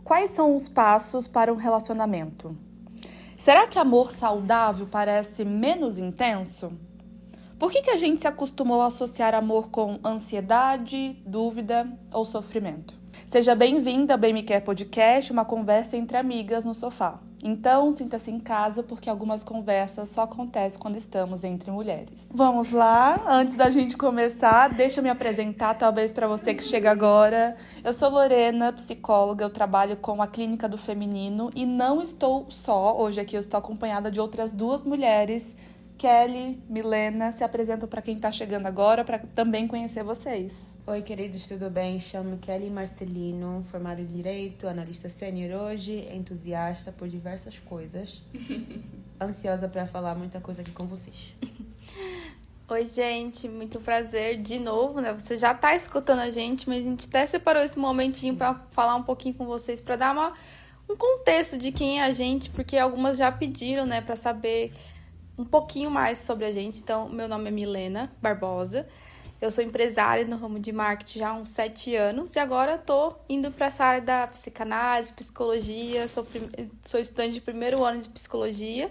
Quais são os passos para um relacionamento? Será que amor saudável parece menos intenso? Por que a gente se acostumou a associar amor com ansiedade, dúvida ou sofrimento? Seja bem-vinda ao Bem Me Quer Podcast, uma conversa entre amigas no sofá. Então, sinta-se em casa, porque algumas conversas só acontecem quando estamos entre mulheres. Vamos lá, antes da gente começar, deixa eu me apresentar, talvez para você que chega agora. Eu sou Lorena, psicóloga, eu trabalho com a Clínica do Feminino e não estou só, hoje aqui eu estou acompanhada de outras duas mulheres, Kelly, Milena. Se apresentam para quem está chegando agora, para também conhecer vocês. Oi, queridos, tudo bem? Chamo Kelly Marcelino, formada em Direito, analista sênior hoje, entusiasta por diversas coisas. Ansiosa para falar muita coisa aqui com vocês. Oi, gente, muito prazer de novo, né? Você já tá escutando a gente, mas a gente até separou esse momentinho para falar um pouquinho com vocês, para dar um contexto de quem é a gente, porque algumas já pediram, né, para saber um pouquinho mais sobre a gente. Então, meu nome é Milena Barbosa. Eu sou empresária no ramo de marketing já há uns 7 anos e agora tô indo para essa área da psicanálise, psicologia. Sou estudante de primeiro ano de psicologia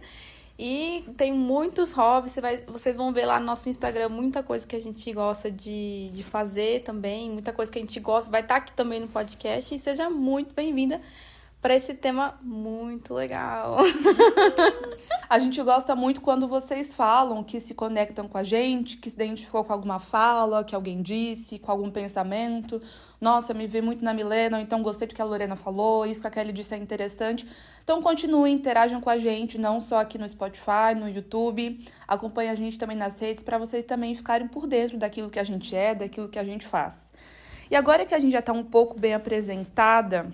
e tenho muitos hobbies. Vocês vão ver lá no nosso Instagram muita coisa que a gente gosta de fazer também, muita coisa que a gente gosta. Vai estar aqui também no podcast e seja muito bem-vinda para esse tema muito legal. A gente gosta muito quando vocês falam que se conectam com a gente, que se identificou com alguma fala, que alguém disse, com algum pensamento. Nossa, me vi muito na Milena, ou então gostei do que a Lorena falou, isso que a Kelly disse é interessante. Então continuem, interajam com a gente, não só aqui no Spotify, no YouTube. Acompanhem a gente também nas redes, para vocês também ficarem por dentro daquilo que a gente é, daquilo que a gente faz. E agora que a gente já está um pouco bem apresentada,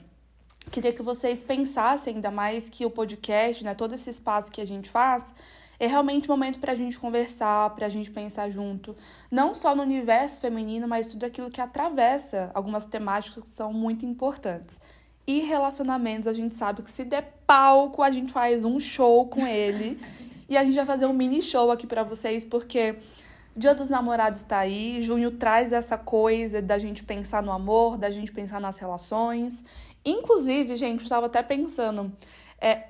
queria que vocês pensassem ainda mais que o podcast, né, todo esse espaço que a gente faz, é realmente um momento para a gente conversar, para a gente pensar junto, não só no universo feminino, mas tudo aquilo que atravessa algumas temáticas que são muito importantes. E relacionamentos, a gente sabe que se der palco, a gente faz um show com ele. E a gente vai fazer um mini show aqui para vocês, porque Dia dos Namorados tá aí, junho traz essa coisa da gente pensar no amor, da gente pensar nas relações. Inclusive, gente, eu estava até pensando,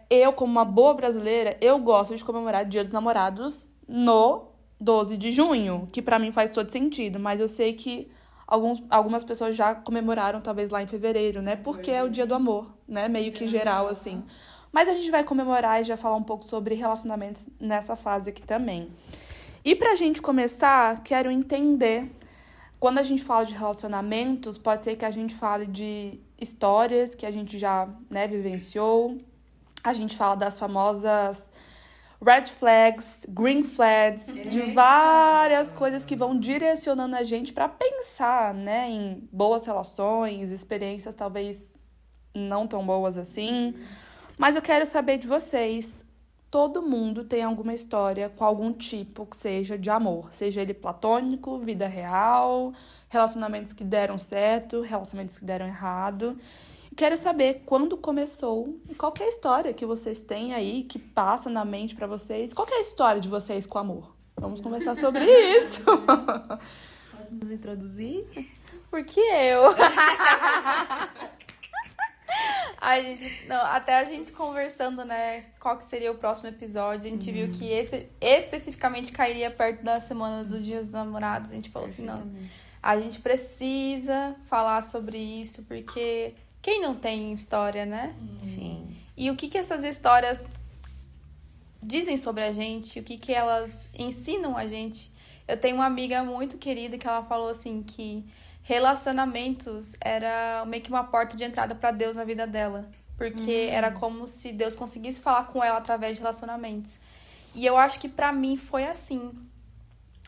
eu como uma boa brasileira, eu gosto de comemorar Dia dos Namorados no 12 de junho, que pra mim faz todo sentido, mas eu sei que algumas pessoas já comemoraram talvez lá em fevereiro, né? Porque é o Dia do Amor, né? Meio que geral, assim. Mas a gente vai comemorar e já falar um pouco sobre relacionamentos nessa fase aqui também. E pra gente começar, quero entender, quando a gente fala de relacionamentos, pode ser que a gente fale de histórias que a gente já, né, vivenciou. A gente fala das famosas red flags, green flags, de várias coisas que vão direcionando a gente para pensar, né, em boas relações, experiências talvez não tão boas assim. Mas eu quero saber de vocês. Todo mundo tem alguma história com algum tipo que seja de amor, seja ele platônico, vida real, relacionamentos que deram certo, relacionamentos que deram errado. Quero saber quando começou e qual que é a história que vocês têm aí, que passa na mente pra vocês. Qual que é a história de vocês com amor? Vamos conversar sobre isso. Pode nos introduzir? Porque eu... até a gente conversando, né, qual que seria o próximo episódio, a gente viu que esse especificamente cairia perto da semana do Dia dos Namorados. A gente falou assim, não, a gente precisa falar sobre isso, porque quem não tem história, né? Sim. E o que essas histórias dizem sobre a gente, o que elas ensinam a gente. Eu tenho uma amiga muito querida que ela falou assim, que relacionamentos era meio que uma porta de entrada para Deus na vida dela. Porque era como se Deus conseguisse falar com ela através de relacionamentos. E eu acho que pra mim foi assim.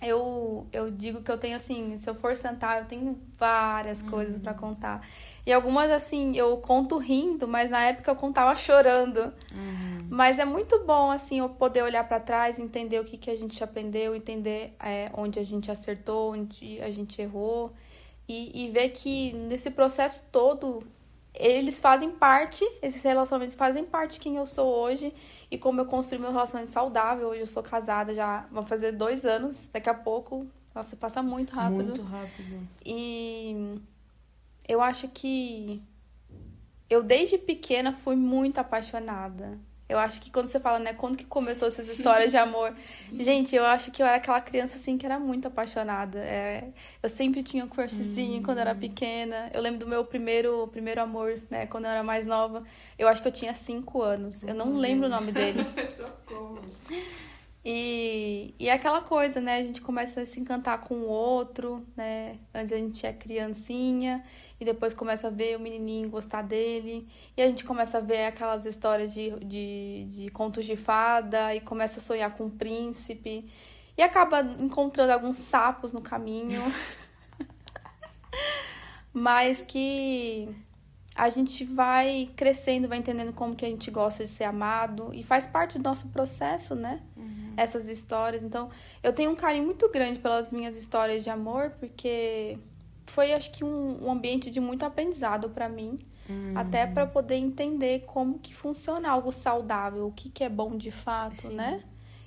Eu digo que eu tenho, assim, se eu for sentar, eu tenho várias coisas pra contar. E algumas, assim, eu conto rindo, mas na época eu contava chorando. Mas é muito bom, assim, eu poder olhar pra trás, entender o que a gente aprendeu, entender onde a gente acertou, onde a gente errou. E ver que nesse processo todo, eles fazem parte, esses relacionamentos fazem parte de quem eu sou hoje e como eu construí meu relacionamento saudável. Hoje eu sou casada, já vou fazer 2 anos, daqui a pouco. Nossa, passa muito rápido. Muito rápido. E eu acho que eu desde pequena fui muito apaixonada. Eu acho que quando você fala, né, quando que começou essas histórias de amor? Gente, eu acho que eu era aquela criança, assim, que era muito apaixonada. Eu sempre tinha um crushzinho quando eu era pequena. Eu lembro do meu primeiro amor, né, quando eu era mais nova. Eu acho que eu tinha 5 anos. Eu não lembro o nome dele. Socorro. E é aquela coisa, né? A gente começa a se encantar com o outro, né? Antes a gente é criancinha e depois começa a ver o menininho gostar dele. E a gente começa a ver aquelas histórias de contos de fada e começa a sonhar com um príncipe. E acaba encontrando alguns sapos no caminho. Mas que a gente vai crescendo, vai entendendo como que a gente gosta de ser amado. E faz parte do nosso processo, né? Essas histórias. Então, eu tenho um carinho muito grande pelas minhas histórias de amor, porque foi, acho que, um ambiente de muito aprendizado para mim. Até para poder entender como que funciona algo saudável, o que é bom de fato, Sim. né?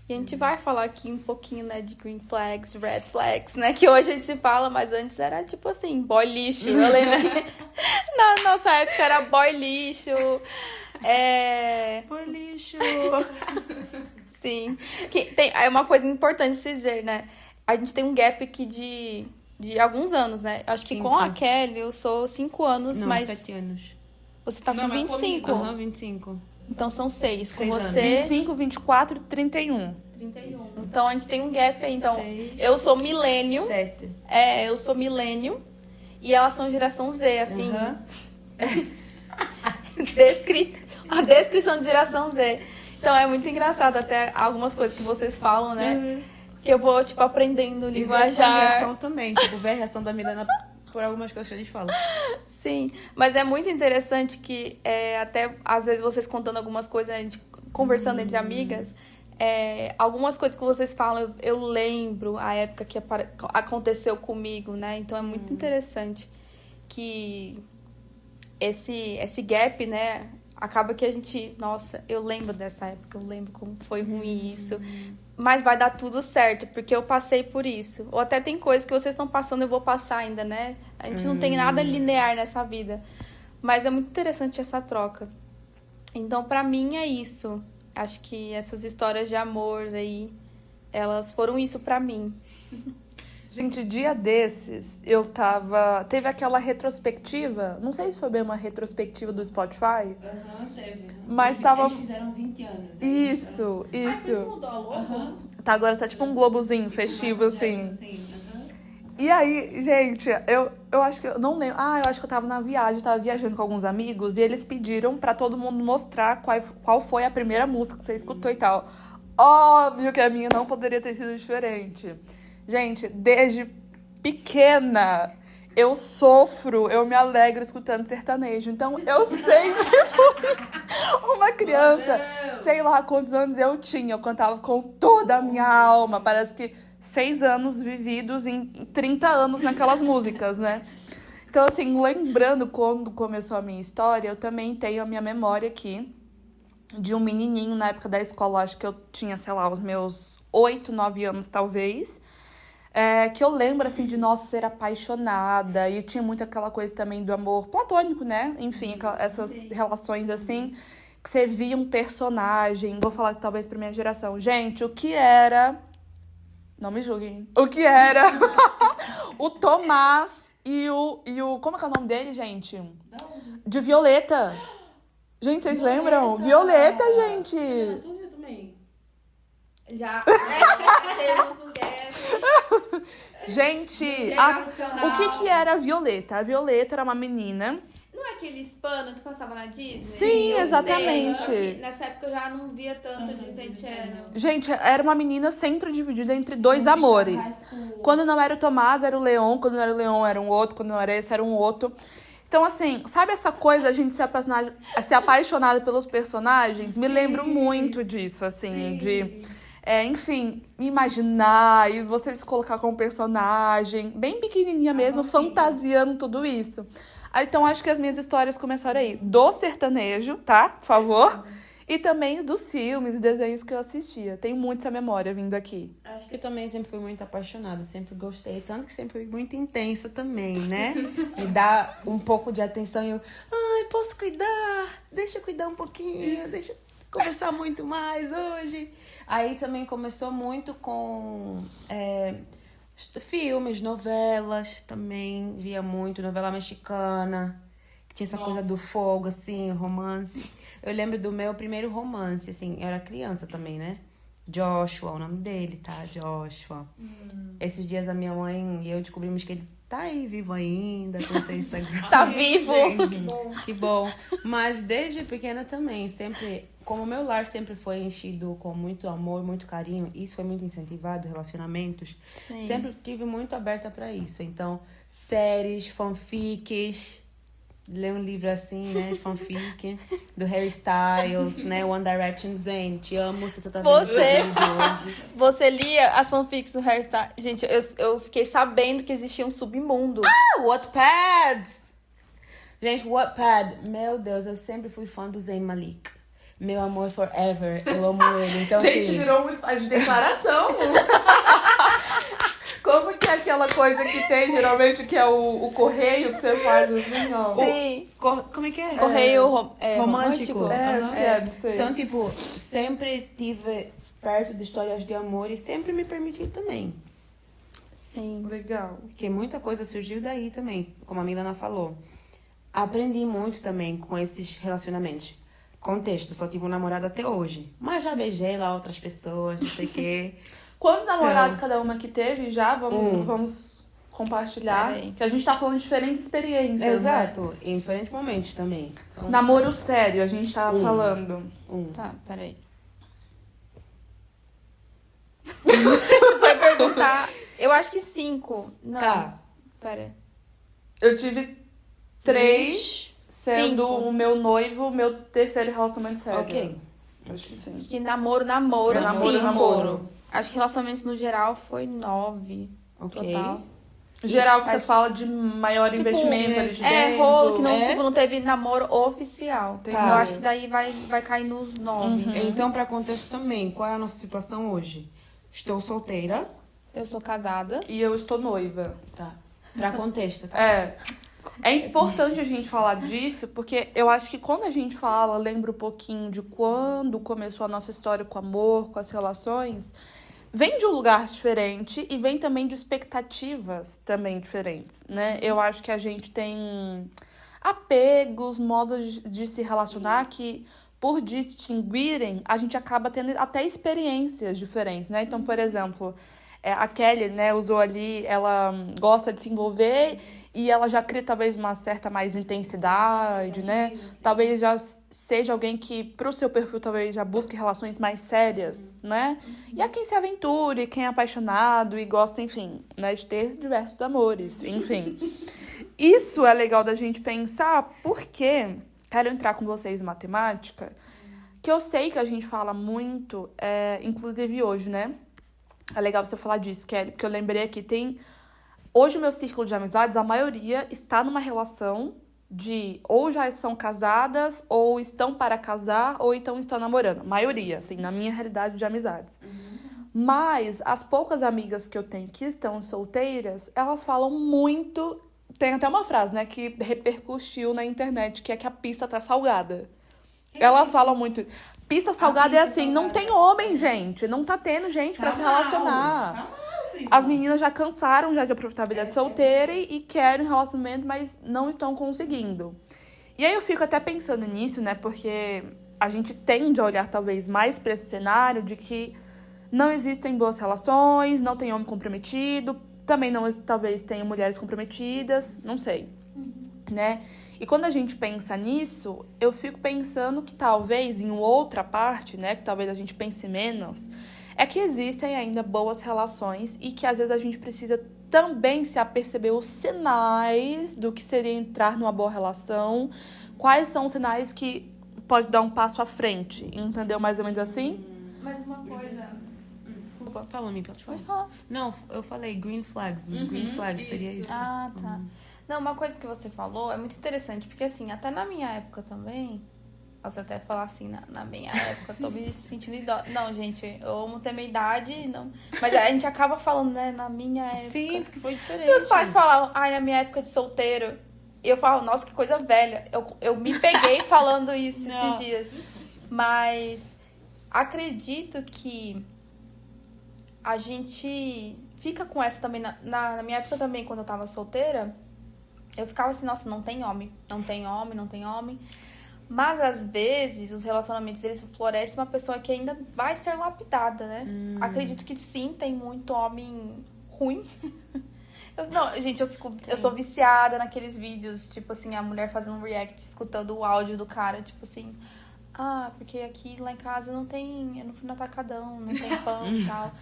E a gente vai falar aqui um pouquinho, né, de green flags, red flags, né? Que hoje a gente se fala, mas antes era tipo assim, boy lixo. Eu lembro que na nossa época era boy lixo. Boy lixo. Sim. É uma coisa importante se dizer, né? A gente tem um gap aqui de alguns anos, né? Acho que com a Kelly eu sou 5 anos, não, mas... 7 anos. Você tá com 25. Aham, 25. Então são 6. Com 6 você... 25, 24, 31. 31. Então a gente tem um gap aí. Então, 6, eu sou milênio. 7. Eu sou milênio. E elas são geração Z, assim. A descrição de geração Z. Então é muito engraçado até algumas coisas que vocês falam, né? Que eu vou, tipo, aprendendo linguajar. E ver a reação também. Tipo, ver a reação da Milena por algumas coisas que a gente fala. Sim, mas é muito interessante que até, às vezes, vocês contando algumas coisas, a gente conversando entre amigas, algumas coisas que vocês falam, eu lembro a época que aconteceu comigo, né? Então é muito interessante que esse gap, né? Acaba que a gente... Nossa, eu lembro dessa época, eu lembro como foi ruim isso. Mas vai dar tudo certo, porque eu passei por isso. Ou até tem coisas que vocês estão passando, eu vou passar ainda, né? A gente não tem nada linear nessa vida. Mas é muito interessante essa troca. Então, pra mim, é isso. Acho que essas histórias de amor aí, elas foram isso pra mim. Gente, dia desses, teve aquela retrospectiva, não sei se foi bem uma retrospectiva do Spotify. Teve. Mas tava... Eles fizeram 20 anos. Né? Isso. Mas mudou a logo? Agora tá tipo um globozinho festivo, assim. E aí, gente, eu acho que eu não lembro. Eu acho que eu tava viajando com alguns amigos e eles pediram pra todo mundo mostrar qual foi a primeira música que você escutou e tal. Óbvio que a minha não poderia ter sido diferente. Gente, desde pequena eu me alegro escutando sertanejo. Então eu sempre fui uma criança, sei lá quantos anos eu tinha. Eu cantava com toda a minha alma. Parece que 6 anos vividos em 30 anos naquelas músicas, né? Então, assim, lembrando quando começou a minha história, eu também tenho a minha memória aqui de um menininho na época da escola. Acho que eu tinha, sei lá, os meus 8, 9 anos, talvez. Que eu lembro, assim, de, nossa, ser apaixonada. E tinha muito aquela coisa também do amor platônico, né? Enfim, essas relações, assim, que você via um personagem. Vou falar que talvez pra minha geração. Gente, o que era... Não me julguem. O que era o Tomás e o... Como é que é o nome dele, gente? De Violeta. Gente, vocês lembram? Violeta, gente. Já temos um gap. Gente, o que era a Violeta? A Violeta era uma menina... Não é aquele hispano que passava na Disney? Sim, exatamente. Sei, nessa época eu já não via tanto Disney Channel. Gente, era uma menina sempre dividida entre 2 amores. Quando não era o Tomás, era o Leon. Quando não era o Leon, era um outro. Quando não era esse, era um outro. Então, assim, sabe essa coisa, a gente ser apaixonada pelos personagens? Me lembro muito disso, assim, de... enfim, me imaginar e você se colocar como personagem, bem pequenininha mesmo, fantasiando tudo isso. Então, acho que as minhas histórias começaram aí, do sertanejo, tá? Por favor. E também dos filmes e desenhos que eu assistia. Tenho muito essa memória vindo aqui. Acho que eu também sempre fui muito apaixonada, sempre gostei, tanto que sempre fui muito intensa também, né? Me dá um pouco de atenção e eu, ai, posso cuidar? Deixa eu cuidar um pouquinho, deixa eu conversar muito mais hoje. Aí também começou muito com filmes, novelas também, via muito, novela mexicana, que tinha essa coisa do fogo, assim, romance. Eu lembro do meu primeiro romance, assim, eu era criança também, né? Joshua, o nome dele, tá? Joshua. Esses dias a minha mãe e eu descobrimos que ele tá aí vivo ainda, com seu Instagram. Está vivo! Que bom. Mas desde pequena também, sempre... Como o meu lar sempre foi enchido com muito amor, muito carinho, isso foi muito incentivado, relacionamentos. Sim. Sempre tive muito aberta pra isso. Então, séries, fanfics... Ler um livro assim, né? De fanfic. Do Harry Styles, né? One Direction. Zen, te amo se você tá vendo esse vídeo hoje. Você lia as fanfics do Harry Styles? Gente, eu fiquei sabendo que existia um submundo. Wattpad! Gente, Wattpad. Meu Deus, eu sempre fui fã do Zayn Malik. Meu amor forever. Eu amo ele. Então, Gente, assim... virou um espaço de declaração. Como que é aquela coisa que tem, geralmente, que é o correio que você faz assim, ó? Sim. Como é que é? Correio romântico. Acho que é, não sei. Então, tipo, sempre tive perto de histórias de amor e sempre me permiti também. Sim. Legal. Porque muita coisa surgiu daí também, como a Milana falou. Aprendi muito também com esses relacionamentos. Contexto, só tive um namorado até hoje. Mas já beijei lá outras pessoas, não sei o quê. Quantos namorados cada uma que teve já? Vamos compartilhar. Peraí. Que a gente tá falando de diferentes experiências, né? Exato, em diferentes momentos também. Namoro sério, a gente tava falando. Tá, peraí. Você vai perguntar... Eu acho que 5. Não. Tá. Pera. Eu tive 3, sendo 5. o meu noivo, meu terceiro relacionamento sério. Ok. Acho que sim. Acho que namoro, Namoro, 5. namoro. Acho que relacionamentos no geral foi 9. Ok. Total. Geral, que Mas- você fala de maior investimento ali de É, dentro. rolo que não, É? tipo, não teve namoro oficial. Tá. Eu acho que daí vai cair nos 9. Então, pra contexto também, qual é a nossa situação hoje? Estou solteira. Eu sou casada. E eu estou noiva. Tá. Pra contexto, tá? É importante a gente falar disso, porque eu acho que quando a gente fala, lembra um pouquinho de quando começou a nossa história com o amor, com as relações, vem de um lugar diferente e vem também de expectativas também diferentes, né? Eu acho que a gente tem apegos, modos de se relacionar que, por distinguirem, a gente acaba tendo até experiências diferentes, né? Então, por exemplo, a Kelly, né, usou ali, ela gosta de se envolver e ela já cria talvez uma certa mais intensidade, né? Talvez já seja alguém que, pro seu perfil, talvez já busque relações mais sérias, né? E há quem se aventure, quem é apaixonado e gosta, enfim, né, de ter diversos amores, enfim. Isso é legal da gente pensar porque, quero entrar com vocês em matemática, que eu sei que a gente fala muito, inclusive hoje, né? É legal você falar disso, Kelly, porque eu lembrei aqui, hoje o meu círculo de amizades, a maioria está numa relação de ou já são casadas, ou estão para casar, ou então estão namorando. Maioria, assim, na minha realidade de amizades. Mas as poucas amigas que eu tenho que estão solteiras, elas falam muito... Tem até uma frase, né, que repercutiu na internet, que é que a pista tá salgada. Elas falam muito... Pista salgada é assim, não tem homem, gente. Não tá tendo gente pra se relacionar. As meninas já cansaram já de aproveitar a vida de solteira e querem um relacionamento, mas não estão conseguindo. E aí eu fico até pensando nisso, né? Porque a gente tende a olhar talvez mais pra esse cenário de que não existem boas relações, não tem homem comprometido, também não talvez tenham mulheres comprometidas, não sei, né? E quando a gente pensa nisso, eu fico pensando que talvez em outra parte, né, que talvez a gente pense menos, é que existem ainda boas relações e que às vezes a gente precisa também se aperceber os sinais do que seria entrar numa boa relação, quais são os sinais que pode dar um passo à frente, entendeu? Mais ou menos assim? Mas uma coisa... Desculpa. Fala, Mi, pode Pode falar. falar. Não, eu falei green flags. Os green flags seria isso. Ah, tá. Não, uma coisa que você falou é muito interessante, porque assim, até na minha época também, Posso até falar assim, na minha época, eu tô me sentindo idosa. Não, gente, eu amo ter minha idade, não. Mas a gente acaba falando, né, na minha época. Sim, porque foi diferente. Meus pais falavam, ai, na minha época de solteiro. E eu falava, nossa, que coisa velha. Eu me peguei falando isso esses dias. Mas acredito que a gente fica com essa também. Na minha época também, quando eu tava solteira, eu ficava assim, nossa, não tem homem. Não tem homem, não tem homem. Mas, às vezes, os relacionamentos, eles florescem uma pessoa que ainda vai ser lapidada, né? Acredito que sim, tem muito homem ruim. Gente, eu sou viciada naqueles vídeos, tipo assim, a mulher fazendo um react, escutando o áudio do cara, tipo assim... Ah, porque aqui lá em casa não tem... Eu não fui no atacadão, não tem pão e tal.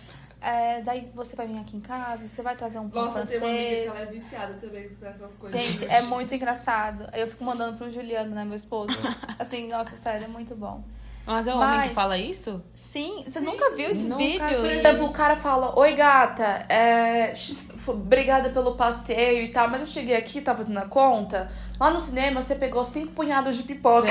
Daí você vai vir aqui em casa, você vai trazer um pão francês. Tem uma amiga que ela é viciada também com essas coisas. Gente, é muito engraçado. Eu fico mandando pro Juliano, né, meu esposo. Assim, nossa, sério, é muito bom. Mas é o homem que fala isso? Sim, você nunca viu esses vídeos? Por exemplo, o cara fala, oi gata, obrigada pelo passeio e tal, mas eu cheguei aqui, tava fazendo a conta, lá no cinema você pegou 5 punhados de pipoca.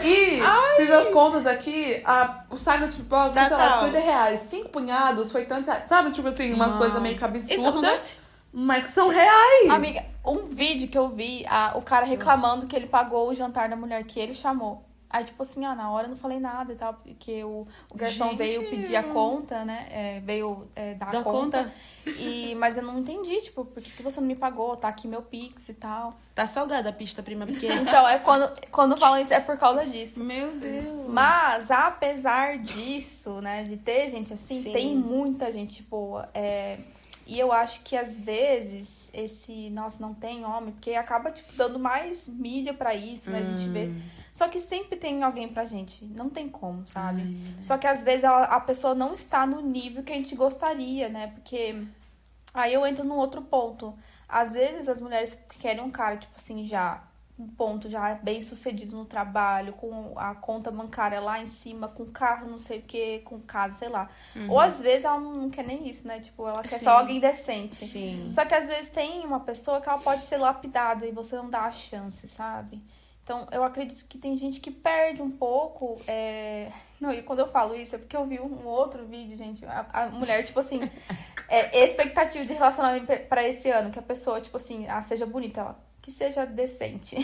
E fiz as contas aqui, o saco de pipoca, sei lá, R$50. 5 punhados foi tantos reais. Sabe, tipo assim, umas coisas meio que absurdas, mas que são reais. Amiga, um vídeo que eu vi, o cara reclamando que ele pagou o jantar da mulher que ele chamou. Aí, tipo assim, na hora eu não falei nada e tal, porque o garçom veio pedir a conta, né? Veio dar a conta. Mas eu não entendi, tipo, por que você não me pagou? Tá aqui meu Pix e tal. Tá salgada a pista, prima, porque... Então, quando falam isso, é por causa disso. Meu Deus. Mas, apesar disso, né, de ter gente assim, Sim. tem muita gente boa. E eu acho que, às vezes, nossa, não tem homem, porque acaba, tipo, dando mais mídia pra isso, né, a gente vê. Só que sempre tem alguém pra gente, não tem como, sabe? Só que, às vezes, a pessoa não está no nível que a gente gostaria, né, porque... Aí eu entro num outro ponto. Às vezes, as mulheres querem um cara, tipo assim, já... um ponto já bem sucedido no trabalho, com a conta bancária lá em cima, com carro, não sei o que, com casa, sei lá. Ou às vezes ela não quer nem isso, né? Tipo, ela quer só alguém decente. Sim. Só que às vezes tem uma pessoa que ela pode ser lapidada e você não dá a chance, sabe? Então, eu acredito que tem gente que perde um pouco. Não, e quando eu falo isso é porque eu vi um outro vídeo, gente. A mulher, tipo assim, expectativa de relacionamento pra esse ano, que a pessoa, tipo assim, seja bonita, ela. Que seja decente.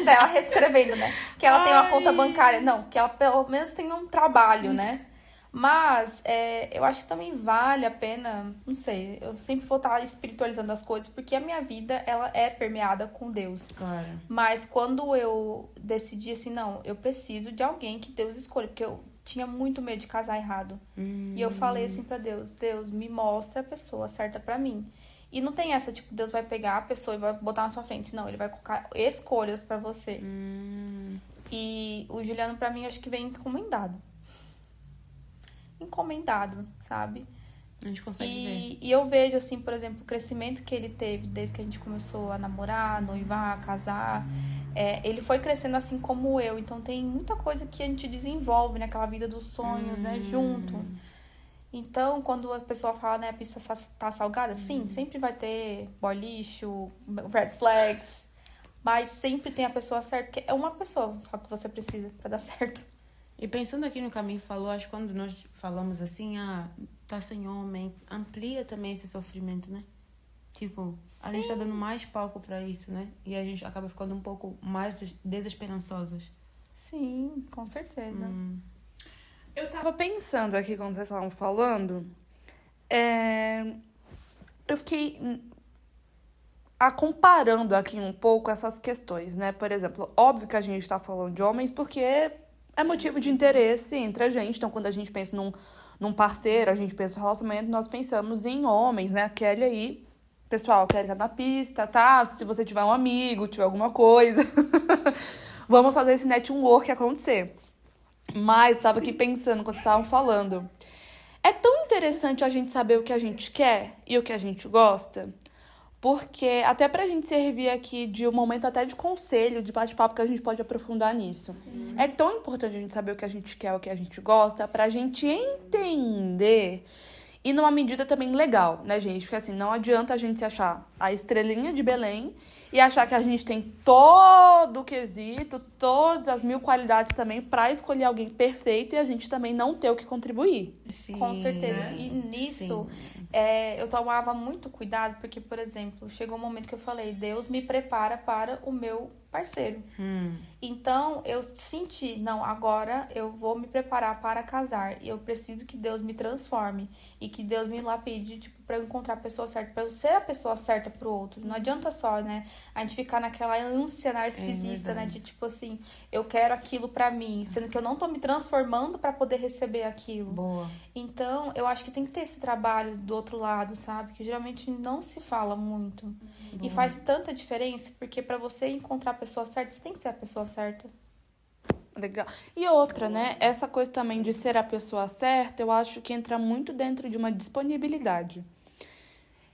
Daí ela reescrevendo, né? Que ela tem uma conta bancária. Não, que ela pelo menos tenha um trabalho, né? Mas eu acho que também vale a pena, não sei, eu sempre vou estar espiritualizando as coisas, porque a minha vida, ela é permeada com Deus. Claro. Mas quando eu decidi assim, não, eu preciso de alguém que Deus escolha, porque eu tinha muito medo de casar errado. E eu falei assim pra Deus, Deus, me mostra a pessoa certa pra mim. E não tem essa, tipo, Deus vai pegar a pessoa e vai botar na sua frente. Não, ele vai colocar escolhas pra você. E o Juliano, pra mim, acho que vem encomendado. Encomendado, sabe? A gente consegue ver. E eu vejo, assim, por exemplo, o crescimento que ele teve desde que a gente começou a namorar, noivar, casar. Ele foi crescendo assim como eu. Então, tem muita coisa que a gente desenvolve naquela vida dos sonhos, né? Junto. Então, quando a pessoa fala, né, a pista tá salgada, sim, sempre vai ter boy lixo, red flags, mas sempre tem a pessoa certa, porque é uma pessoa só que você precisa pra dar certo. E pensando aqui no caminho falou, acho que quando nós falamos assim, tá sem homem, amplia também esse sofrimento, né? Tipo, a gente tá dando mais palco pra isso, né? E a gente acaba ficando um pouco mais desesperançosas. Sim, com certeza. Eu tava pensando aqui quando vocês estavam falando, eu fiquei comparando aqui um pouco essas questões, né? Por exemplo, óbvio que a gente tá falando de homens porque é motivo de interesse entre a gente. Então, quando a gente pensa num parceiro, a gente pensa no relacionamento, nós pensamos em homens, né? A Kelly aí, pessoal, a Kelly tá na pista, tá? Se você tiver um amigo, tiver alguma coisa, vamos fazer esse network acontecer. Mas eu tava aqui pensando quando vocês estavam falando. É tão interessante a gente saber o que a gente quer e o que a gente gosta, porque até pra gente servir aqui de um momento até de conselho, de bate-papo, que a gente pode aprofundar nisso. Sim. É tão importante a gente saber o que a gente quer, o que a gente gosta, pra gente entender E numa medida também legal, né, gente? Porque assim, não adianta a gente se achar a estrelinha de Belém e achar que a gente tem todo o quesito, todas as 1000 qualidades também pra escolher alguém perfeito e a gente também não ter o que contribuir. Sim, Com certeza. né? E nisso, Sim. eu tomava muito cuidado, porque, por exemplo, chegou um momento que eu falei, Deus me prepara para o meu parceiro. Então, eu senti, não, agora eu vou me preparar para casar. E eu preciso que Deus me transforme. E que Deus me lapide, tipo, pra eu encontrar a pessoa certa. Pra eu ser a pessoa certa pro outro. Não adianta só, né, a gente ficar naquela ânsia narcisista, né? De tipo assim, eu quero aquilo pra mim. Sendo que eu não tô me transformando pra poder receber aquilo. Boa. Então, eu acho que tem que ter esse trabalho do outro lado, sabe? Que geralmente não se fala muito. E faz tanta diferença, porque pra você encontrar a pessoa certa, você tem que ser a pessoa certa. Legal. E outra, né? Essa coisa também de ser a pessoa certa, eu acho que entra muito dentro de uma disponibilidade.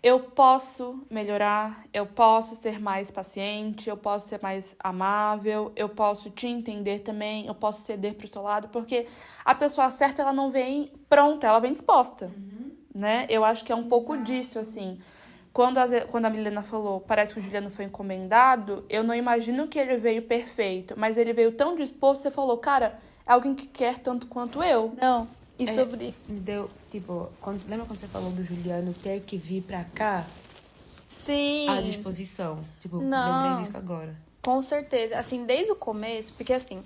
Eu posso melhorar, eu posso ser mais paciente, eu posso ser mais amável, eu posso te entender também, eu posso ceder pro seu lado, porque a pessoa certa, ela não vem pronta, ela vem disposta, né? Eu acho que é um pouco disso, assim. Quando a Milena falou, parece que o Juliano foi encomendado, eu não imagino que ele veio perfeito, mas ele veio tão disposto, você falou, cara, é alguém que quer tanto quanto eu. Não, e sobre... Me deu, tipo, lembra quando você falou do Juliano ter que vir pra cá? Sim. À disposição. Tipo, Não. lembrei disso agora. Com certeza. Assim, desde o começo, porque assim,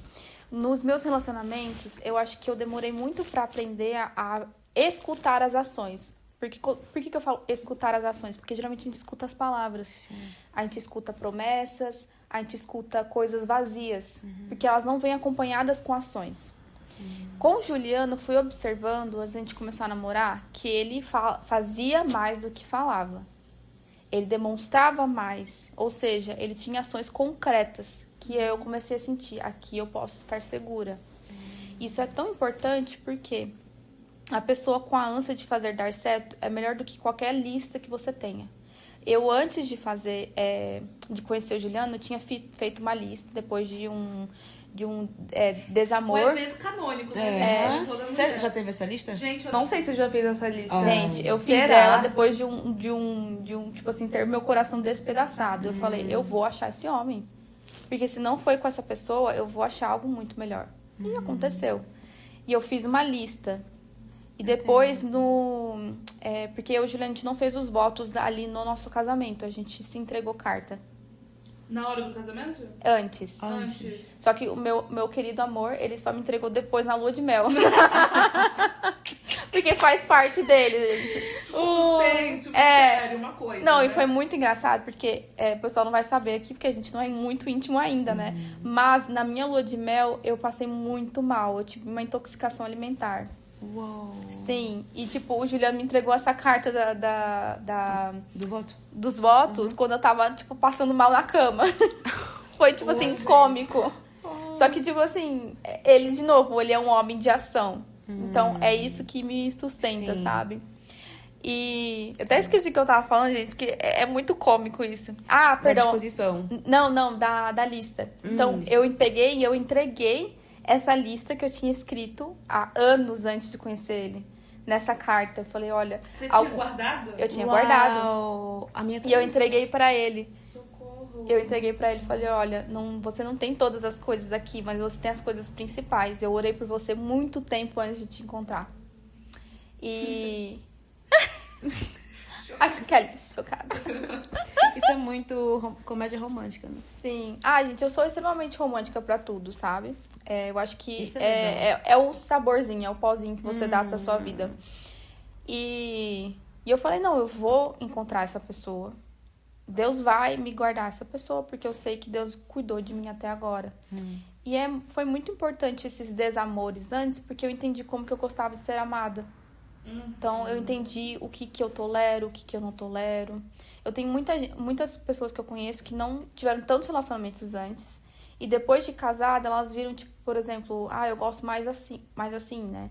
nos meus relacionamentos, eu acho que eu demorei muito pra aprender a escutar as ações. Por que eu falo escutar as ações? Porque geralmente a gente escuta as palavras. Sim. A gente escuta promessas, a gente escuta coisas vazias. Porque elas não vêm acompanhadas com ações. Com o Juliano, fui observando, antes de a gente começar a namorar, que ele fazia mais do que falava. Ele demonstrava mais. Ou seja, ele tinha ações concretas. Que eu comecei a sentir, aqui eu posso estar segura. Isso é tão importante porque... a pessoa com a ânsia de fazer dar certo é melhor do que qualquer lista que você tenha. Eu, antes de de conhecer o Juliano, eu tinha feito uma lista depois de um desamor. Um evento canônico, né? Você já teve essa lista? Gente, eu não sei se eu já fiz essa lista. Gente, eu fiz Será? ela depois de um, tipo assim, ter meu coração despedaçado. Eu falei, eu vou achar esse homem. Porque se não foi com essa pessoa, eu vou achar algo muito melhor. E aconteceu. E eu fiz uma lista. E depois, porque eu e o Juliano, a gente não fez os votos ali no nosso casamento. A gente se entregou carta. Na hora do casamento? Antes. Só que o meu querido amor, ele só me entregou depois na lua de mel. Porque faz parte dele, gente. Suspense, mistério, uma coisa. Não, né? e foi muito engraçado, porque o pessoal não vai saber aqui, porque a gente não é muito íntimo ainda, né? Mas na minha lua de mel, eu passei muito mal. Eu tive uma intoxicação alimentar. Uou. Sim, e tipo, o Juliano me entregou essa carta Do voto? dos votos quando eu tava, tipo, passando mal na cama. Foi, tipo assim, cômico. Só que, tipo assim, ele, de novo, ele é um homem de ação. Então, é isso que me sustenta, Sim. sabe? E eu até esqueci o que eu tava falando, gente, porque é muito cômico isso. Ah, perdão. Da disposição. Não, da lista. Então, lista. eu peguei e eu entreguei essa lista que eu tinha escrito há anos antes de conhecer ele. Nessa carta. Eu falei, olha... Você tinha guardado? Eu tinha Uau. guardado. A minha E eu entreguei pra ele. Socorro. Eu entreguei pra ele e falei, olha, você não tem todas as coisas aqui, mas você tem as coisas principais. Eu orei por você muito tempo antes de te encontrar. E... Acho que é chocada. Isso é muito comédia romântica, né? Sim. Ah, gente, eu sou extremamente romântica pra tudo, sabe? Eu acho que Isso é é o saborzinho, é o pozinho que você dá pra sua vida. E eu falei, não, eu vou encontrar essa pessoa. Deus vai me guardar essa pessoa, porque eu sei que Deus cuidou de mim até agora. E foi muito importante esses desamores antes, porque eu entendi como que eu gostava de ser amada. Então, eu entendi o que eu tolero, o que eu não tolero. Eu tenho muitas pessoas que eu conheço que não tiveram tantos relacionamentos antes. E depois de casada, elas viram, tipo, por exemplo, eu gosto mais assim, né?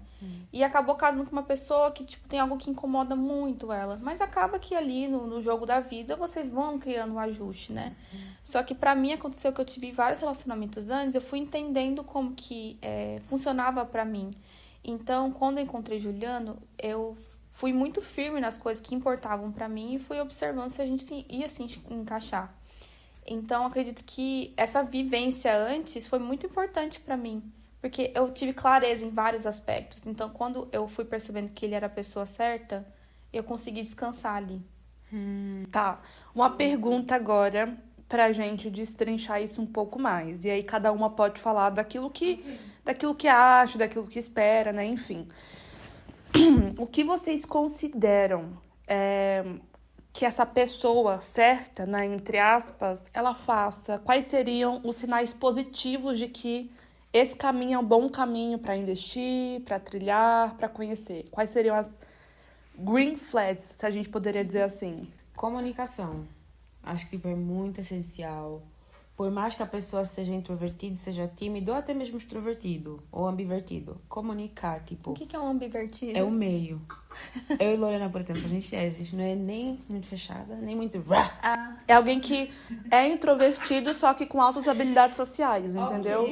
E acabou casando com uma pessoa que, tipo, tem algo que incomoda muito ela. Mas acaba que ali, no jogo da vida, vocês vão criando um ajuste, né? Só que pra mim aconteceu que eu tive vários relacionamentos antes, eu fui entendendo como que funcionava pra mim. Então, quando eu encontrei Juliano, eu fui muito firme nas coisas que importavam pra mim e fui observando se a gente ia se encaixar. Então, acredito que essa vivência antes foi muito importante pra mim, porque eu tive clareza em vários aspectos. Então, quando eu fui percebendo que ele era a pessoa certa, eu consegui descansar ali. Tá, uma pergunta agora pra gente destrinchar isso um pouco mais. E aí cada uma pode falar daquilo que acha, daquilo que espera, né? Enfim. O que vocês consideram que essa pessoa certa, né, entre aspas, ela faça? Quais seriam os sinais positivos de que esse caminho é um bom caminho para investir, para trilhar, para conhecer? Quais seriam as green flags, se a gente poderia dizer assim? Comunicação. Acho que, tipo, é muito essencial. Por mais que a pessoa seja introvertida, seja tímida, ou até mesmo extrovertido, ou ambivertido. Comunicar, tipo... O que é um ambivertido? É o meio. Eu e Lorena, por exemplo, a gente não é nem muito fechada, nem muito... É alguém que é introvertido, só que com altas habilidades sociais, entendeu?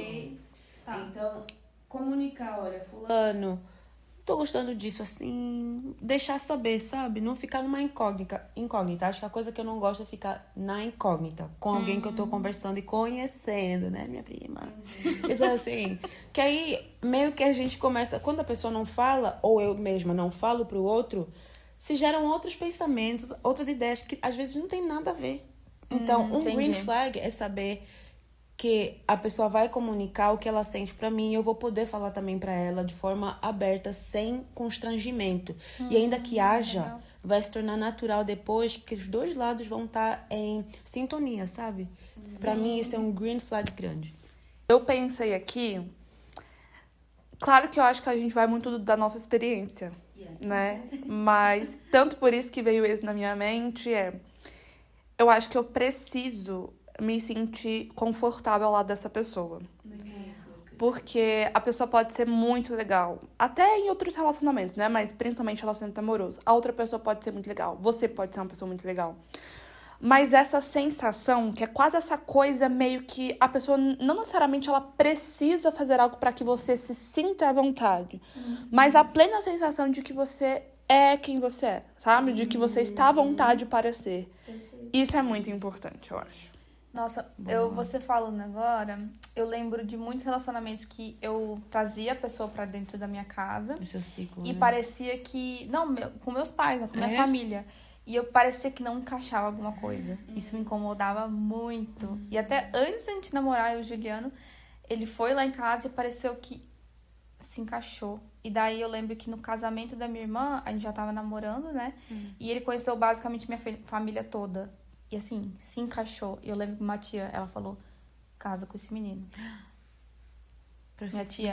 Tá. Então, comunicar, olha, fulano, tô gostando disso assim, deixar saber, sabe? Não ficar numa incógnita. Acho que a coisa que eu não gosto é ficar na incógnita, com alguém que eu tô conversando e conhecendo, né, minha prima? Então, assim, que aí meio que a gente começa, quando a pessoa não fala, ou eu mesma não falo pro outro, se geram outros pensamentos, outras ideias que às vezes não tem nada a ver. Então, um entendi. green flag é saber que a pessoa vai comunicar o que ela sente pra mim e eu vou poder falar também pra ela de forma aberta, sem constrangimento. E ainda que haja, legal. vai se tornar natural depois que os dois lados vão estar em sintonia, sabe? Pra mim, isso é um green flag grande. Eu pensei aqui, claro que eu acho que a gente vai muito da nossa experiência, né? Mas tanto por isso que veio isso na minha mente eu acho que eu preciso me sentir confortável ao lado dessa pessoa. Porque a pessoa pode ser muito legal. Até em outros relacionamentos, né? Mas principalmente relacionamento amoroso. A outra pessoa pode ser muito legal. Você pode ser uma pessoa muito legal. Mas essa sensação, que é quase essa coisa meio que a pessoa não necessariamente ela precisa fazer algo para que você se sinta à vontade. Mas a plena sensação de que você é quem você é, sabe? De que você está à vontade para ser. Isso é muito importante, eu acho. Nossa, você falando agora, eu lembro de muitos relacionamentos que eu trazia a pessoa pra dentro da minha casa. Do seu ciclo, E né? parecia que... Não, com meus pais, né, com minha família. E eu parecia que não encaixava alguma coisa. Isso me incomodava muito. E até antes da gente namorar, eu e o Juliano, ele foi lá em casa e pareceu que se encaixou. E daí eu lembro que no casamento da minha irmã, a gente já tava namorando, né? E ele conheceu basicamente minha família toda. E assim, se encaixou. E eu lembro que uma tia, ela falou, casa com esse menino.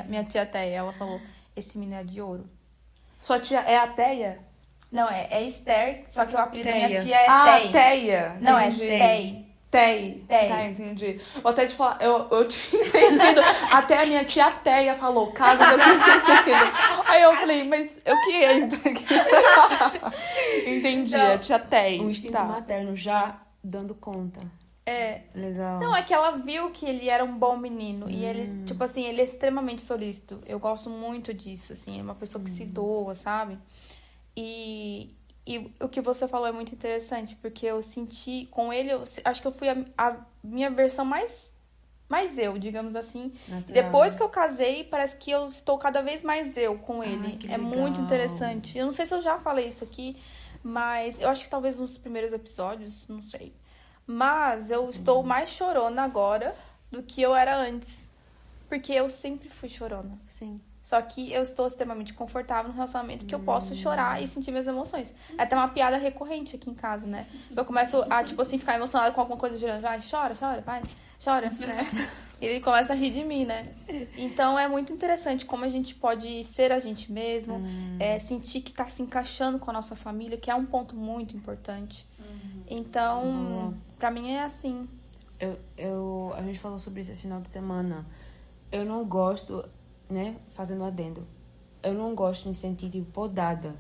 Minha tia Teia, ela falou, esse menino é de ouro. Sua tia é ateia? Não, é Esther, só que o apelido da minha Teia. tia é Tei. Teia. Não, Entendi. é Tei. Tei. Tei. Tá, entendi. Vou até te falar, eu tinha entendido. Até a minha tia Teia falou, casa desse menino. Aí eu falei, mas eu que entro aqui. Entendi, Não. a tia Teia. O instinto Tá. materno já dando conta. É. Legal. Não, é que ela viu que ele era um bom menino. E ele, tipo assim, ele é extremamente solícito. Eu gosto muito disso, assim. É uma pessoa que se doa, sabe? E o que você falou é muito interessante. Porque eu senti, com ele, acho que eu fui a minha versão mais eu, digamos assim. Natural. E depois que eu casei, parece que eu estou cada vez mais eu com ele. que É legal. muito interessante. Eu não sei se eu já falei isso aqui, mas eu acho que talvez nos primeiros episódios, não sei. Mas eu estou mais chorona agora do que eu era antes. Porque eu sempre fui chorona. Sim. Só que eu estou extremamente confortável no relacionamento que eu posso chorar e sentir minhas emoções. É até uma piada recorrente aqui em casa, né? Eu começo a, tipo assim, ficar emocionada com alguma coisa girando. Vai, chora, vai, chora, né? E ele começa a rir de mim, né? Então é muito interessante como a gente pode ser a gente mesmo, sentir que tá se encaixando com a nossa família, que é um ponto muito importante. Então, pra mim é assim. A gente falou sobre isso esse final de semana. Eu não gosto, né, fazendo adendo, eu não gosto de me sentir, tipo, podada.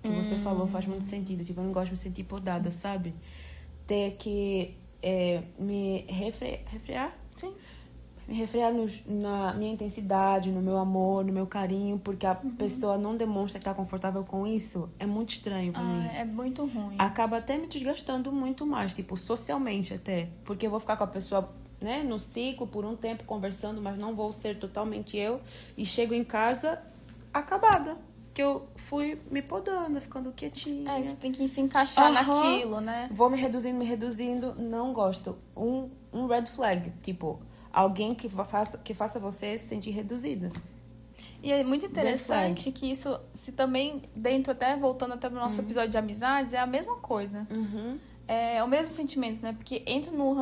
O que você falou faz muito sentido. Tipo, eu não gosto de me sentir podada, sabe? Ter que me refrear. Sim. me refrear na minha intensidade, no meu amor, no meu carinho, porque a pessoa não demonstra que tá confortável com isso, é muito estranho pra mim. É muito ruim. Acaba até me desgastando muito mais, tipo, socialmente até. Porque eu vou ficar com a pessoa, né, no ciclo por um tempo conversando, mas não vou ser totalmente eu. E chego em casa acabada. Que eu fui me podando, ficando quietinha. Você tem que se encaixar naquilo, né? Vou me reduzindo, não gosto. Um red flag, tipo, alguém que faça você se sentir reduzida. E é muito interessante que isso, se também, voltando até pro nosso episódio de amizades, é a mesma coisa. É o mesmo sentimento, né? Porque entra no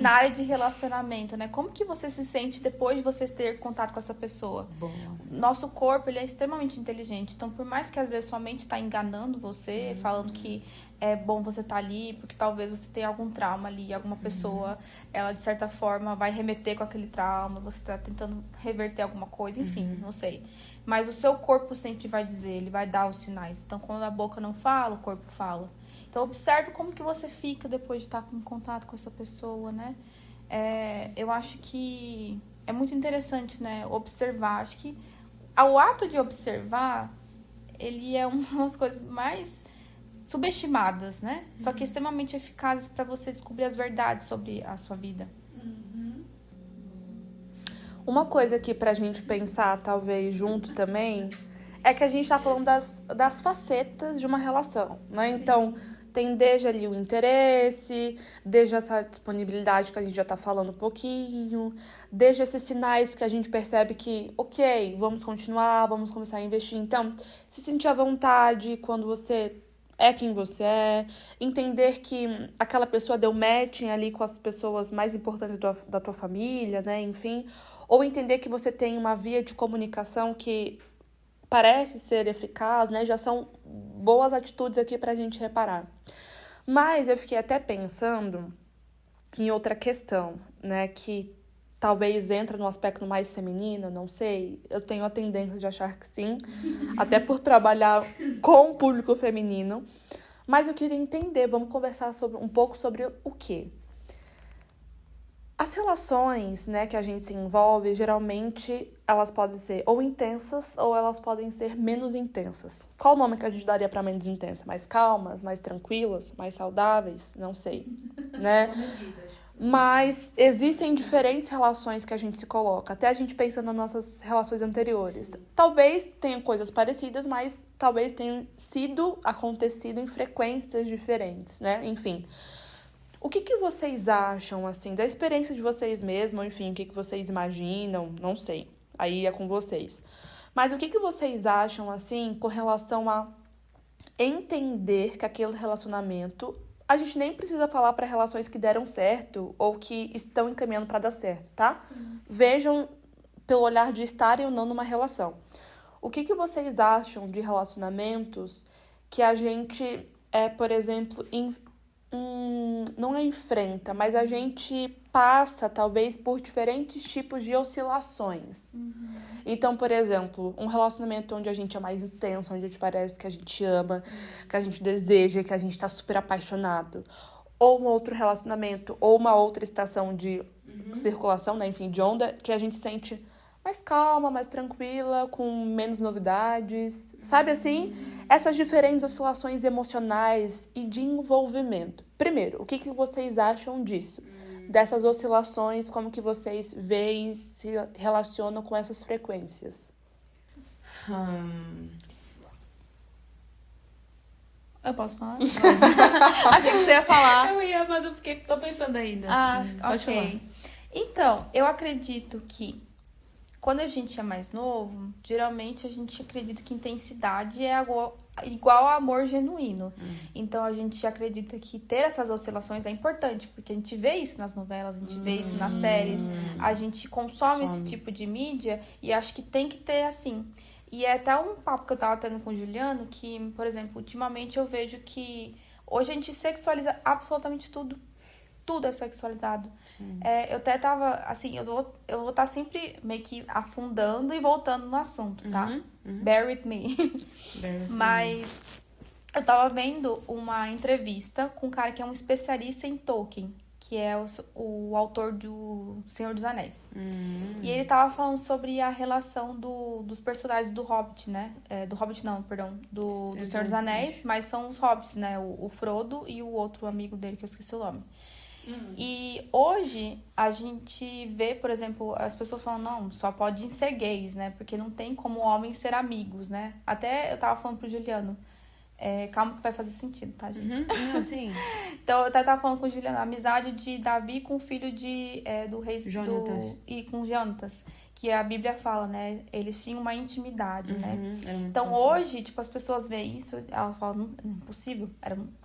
na área de relacionamento, né? Como que você se sente depois de você ter contato com essa pessoa? Bom. Nosso corpo, ele é extremamente inteligente. Então, por mais que às vezes sua mente tá enganando você, falando que é bom você estar ali, porque talvez você tenha algum trauma ali, alguma pessoa, ela de certa forma vai remeter com aquele trauma, você tá tentando reverter alguma coisa, enfim, não sei. Mas o seu corpo sempre vai dizer, ele vai dar os sinais. Então, quando a boca não fala, o corpo fala. Então, observe como que você fica depois de estar em contato com essa pessoa, né? Eu acho que é muito interessante, né? Observar. Acho que o ato de observar, ele é uma das coisas mais subestimadas, né? Só que extremamente eficazes para você descobrir as verdades sobre a sua vida. Uma coisa aqui pra gente pensar, talvez, junto também, é que a gente tá falando das facetas de uma relação, né? Sim. Então, tem desde ali o interesse, desde essa disponibilidade que a gente já tá falando um pouquinho, desde esses sinais que a gente percebe que, ok, vamos continuar, vamos começar a investir. Então, se sentir à vontade quando você é quem você é, entender que aquela pessoa deu matching ali com as pessoas mais importantes da tua família, né, enfim, ou entender que você tem uma via de comunicação que parece ser eficaz, né, já são boas atitudes aqui pra gente reparar. Mas eu fiquei até pensando em outra questão, né, que talvez entra no aspecto mais feminino, não sei. Eu tenho a tendência de achar que sim, até por trabalhar com o público feminino. Mas eu queria entender, vamos conversar um pouco sobre o quê? As relações, né, que a gente se envolve, geralmente elas podem ser ou intensas ou elas podem ser menos intensas. Qual o nome que a gente daria para menos intensa? Mais calmas, mais tranquilas, mais saudáveis? Não sei, né? Mas existem diferentes relações que a gente se coloca, até a gente pensa nas nossas relações anteriores. Talvez tenham coisas parecidas, mas talvez tenham acontecido em frequências diferentes, né? Enfim. O que vocês acham, assim, da experiência de vocês mesmos? Enfim, o que vocês imaginam? Não sei. Aí é com vocês. Mas o que vocês acham, assim, com relação a entender que aquele relacionamento... A gente nem precisa falar para relações que deram certo ou que estão encaminhando para dar certo, tá? Sim. Vejam pelo olhar de estarem ou não numa relação. O que vocês acham de relacionamentos que a gente, por exemplo, não enfrenta, mas a gente passa, talvez, por diferentes tipos de oscilações. Então, por exemplo, um relacionamento onde a gente é mais intenso, onde a gente parece que a gente ama, que a gente deseja, que a gente tá super apaixonado. Ou um outro relacionamento, ou uma outra estação de circulação, né, enfim, de onda, que a gente sente mais calma, mais tranquila, com menos novidades. Sabe assim? Essas diferentes oscilações emocionais e de envolvimento. Primeiro, o que vocês acham disso? Dessas oscilações, como que vocês veem e se relacionam com essas frequências? Eu posso falar? Achei que você ia falar. Eu ia, mas tô pensando ainda. Pode falar. Então, eu acredito que quando a gente é mais novo, geralmente a gente acredita que intensidade é igual a amor genuíno. Então, a gente acredita que ter essas oscilações é importante, porque a gente vê isso nas novelas, a gente vê isso nas séries, a gente consome esse tipo de mídia e acho que tem que ter assim. E é até um papo que eu tava tendo com o Juliano, que, por exemplo, ultimamente eu vejo que hoje a gente sexualiza absolutamente tudo. Tudo é sexualizado. Eu até tava, assim, eu vou estar sempre meio que afundando e voltando no assunto, tá? Bear with me. Mas eu tava vendo uma entrevista com um cara que é um especialista em Tolkien. que é o autor do Senhor dos Anéis. E ele tava falando sobre a relação dos personagens do Hobbit, né? Do Hobbit não, perdão. Do Senhor dos Anéis, mas são os Hobbits, né? O Frodo e o outro amigo dele, que eu esqueci o nome. E hoje a gente vê, por exemplo, as pessoas falam, não, só pode ser gays, né? Porque não tem como homens ser amigos, né? Até eu tava falando pro Juliano. Calma que vai fazer sentido, tá, gente? Sim. Então, eu até tava falando com o Juliano, a amizade de Davi com o filho do rei... Jonatas. E com Jonatas, que a Bíblia fala, né? Eles tinham uma intimidade, né? Então, próximo. hoje, tipo, as pessoas veem isso, elas falam, não é impossível,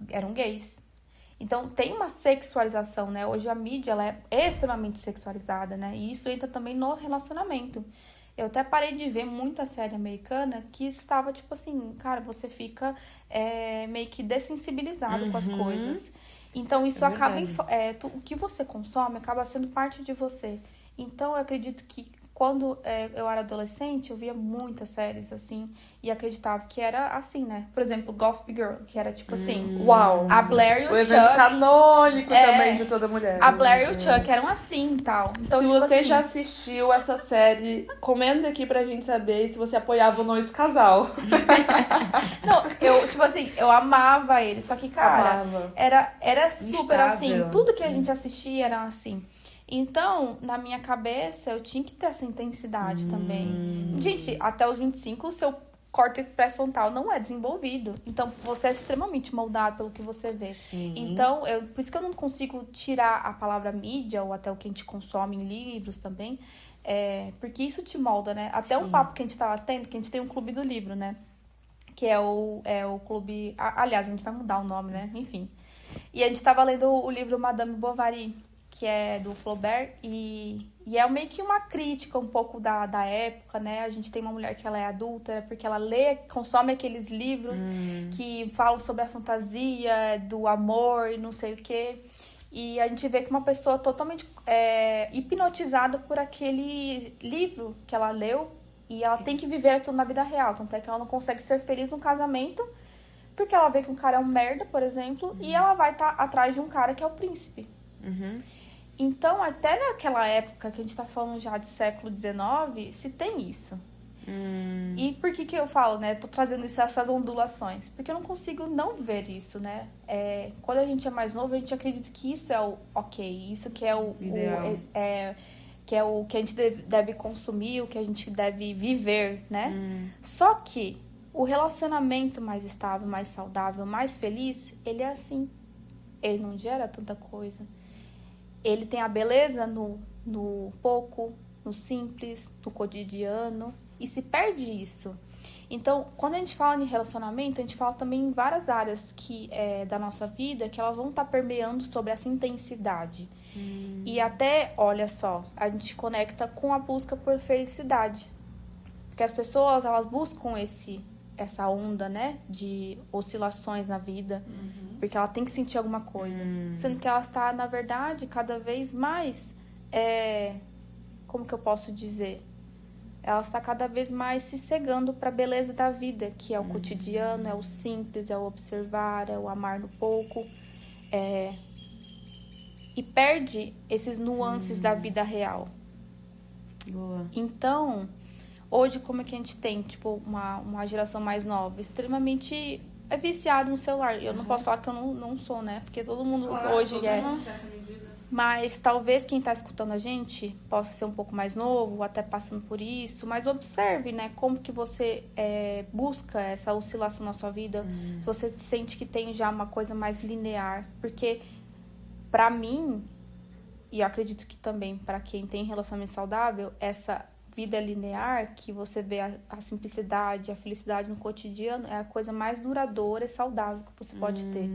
eram gays. Então, tem uma sexualização, né? Hoje a mídia, ela é extremamente sexualizada, né? E isso entra também no relacionamento. Eu até parei de ver muita série americana que estava, tipo assim, cara, você fica meio que dessensibilizado com as coisas. Então, isso acaba... o que você consome acaba sendo parte de você. Então, eu acredito que quando eu era adolescente, eu via muitas séries, assim, e acreditava que era assim, né? Por exemplo, Gossip Girl, que era, tipo assim... Uau! A Blair e o evento Chuck... canônico também de toda mulher. A Blair e o Chuck eram assim e tal. Então, Se tipo você assim, já assistiu essa série, comenta aqui pra gente saber se você apoiava ou não esse casal. Não, tipo assim, eu amava ele, só que, cara, Amava. era super assim, Instável. tudo que a gente assistia era assim. Então, na minha cabeça, eu tinha que ter essa intensidade também. Gente, até os 25, o seu córtex pré-frontal não é desenvolvido. Então, você é extremamente moldado pelo que você vê. Sim. Então, por isso que eu não consigo tirar a palavra mídia, ou até o que a gente consome em livros também, porque isso te molda, né? Até um papo que a gente tava tendo, que a gente tem um clube do livro, né? Que é o clube... Aliás, a gente vai mudar o nome, né? Enfim. E a gente tava lendo o livro Madame Bovary, que é do Flaubert, e é meio que uma crítica um pouco da época, né? A gente tem uma mulher que ela é adúltera, porque ela consome aqueles livros que falam sobre a fantasia, do amor e não sei o quê. E a gente vê que uma pessoa totalmente hipnotizada por aquele livro que ela leu, e ela tem que viver aquilo na vida real. Tanto é que ela não consegue ser feliz no casamento, porque ela vê que um cara é um merda, por exemplo, e ela vai estar atrás de um cara que é o príncipe. Então, até naquela época, que a gente tá falando já de século XIX, se tem isso. E por que eu falo, né? Tô trazendo essas ondulações. Porque eu não consigo não ver isso, né? Quando a gente é mais novo, a gente acredita que isso é o ok. Isso que é o Ideal. que é o que a gente deve consumir, o que a gente deve viver, né? Só que o relacionamento mais estável, mais saudável, mais feliz, ele é assim. Ele não gera tanta coisa. Ele tem a beleza no pouco, no simples, no cotidiano. E se perde isso. Então, quando a gente fala em relacionamento, a gente fala também em várias áreas da nossa vida que elas vão estar permeando sobre essa intensidade. E até, olha só, a gente conecta com a busca por felicidade. Porque as pessoas, elas buscam essa onda, né, de oscilações na vida. Porque ela tem que sentir alguma coisa. Sendo que ela está, na verdade, cada vez mais... como que eu posso dizer? Ela está cada vez mais se cegando para a beleza da vida, que é o cotidiano, é o simples, é o observar, é o amar no pouco. E perde esses nuances da vida real. Boa. Então, hoje, como é que a gente tem, tipo, uma geração mais nova? Extremamente viciado no celular. Eu não posso falar que eu não sou, né? Porque todo mundo hoje é... Mas talvez quem tá escutando a gente possa ser um pouco mais novo, ou até passando por isso. Mas observe, né? Como que você busca essa oscilação na sua vida. Se você sente que tem já uma coisa mais linear. Porque, pra mim, e eu acredito que também pra quem tem relacionamento saudável, essa vida linear, que você vê a simplicidade, a felicidade no cotidiano, é a coisa mais duradoura e saudável que você pode ter.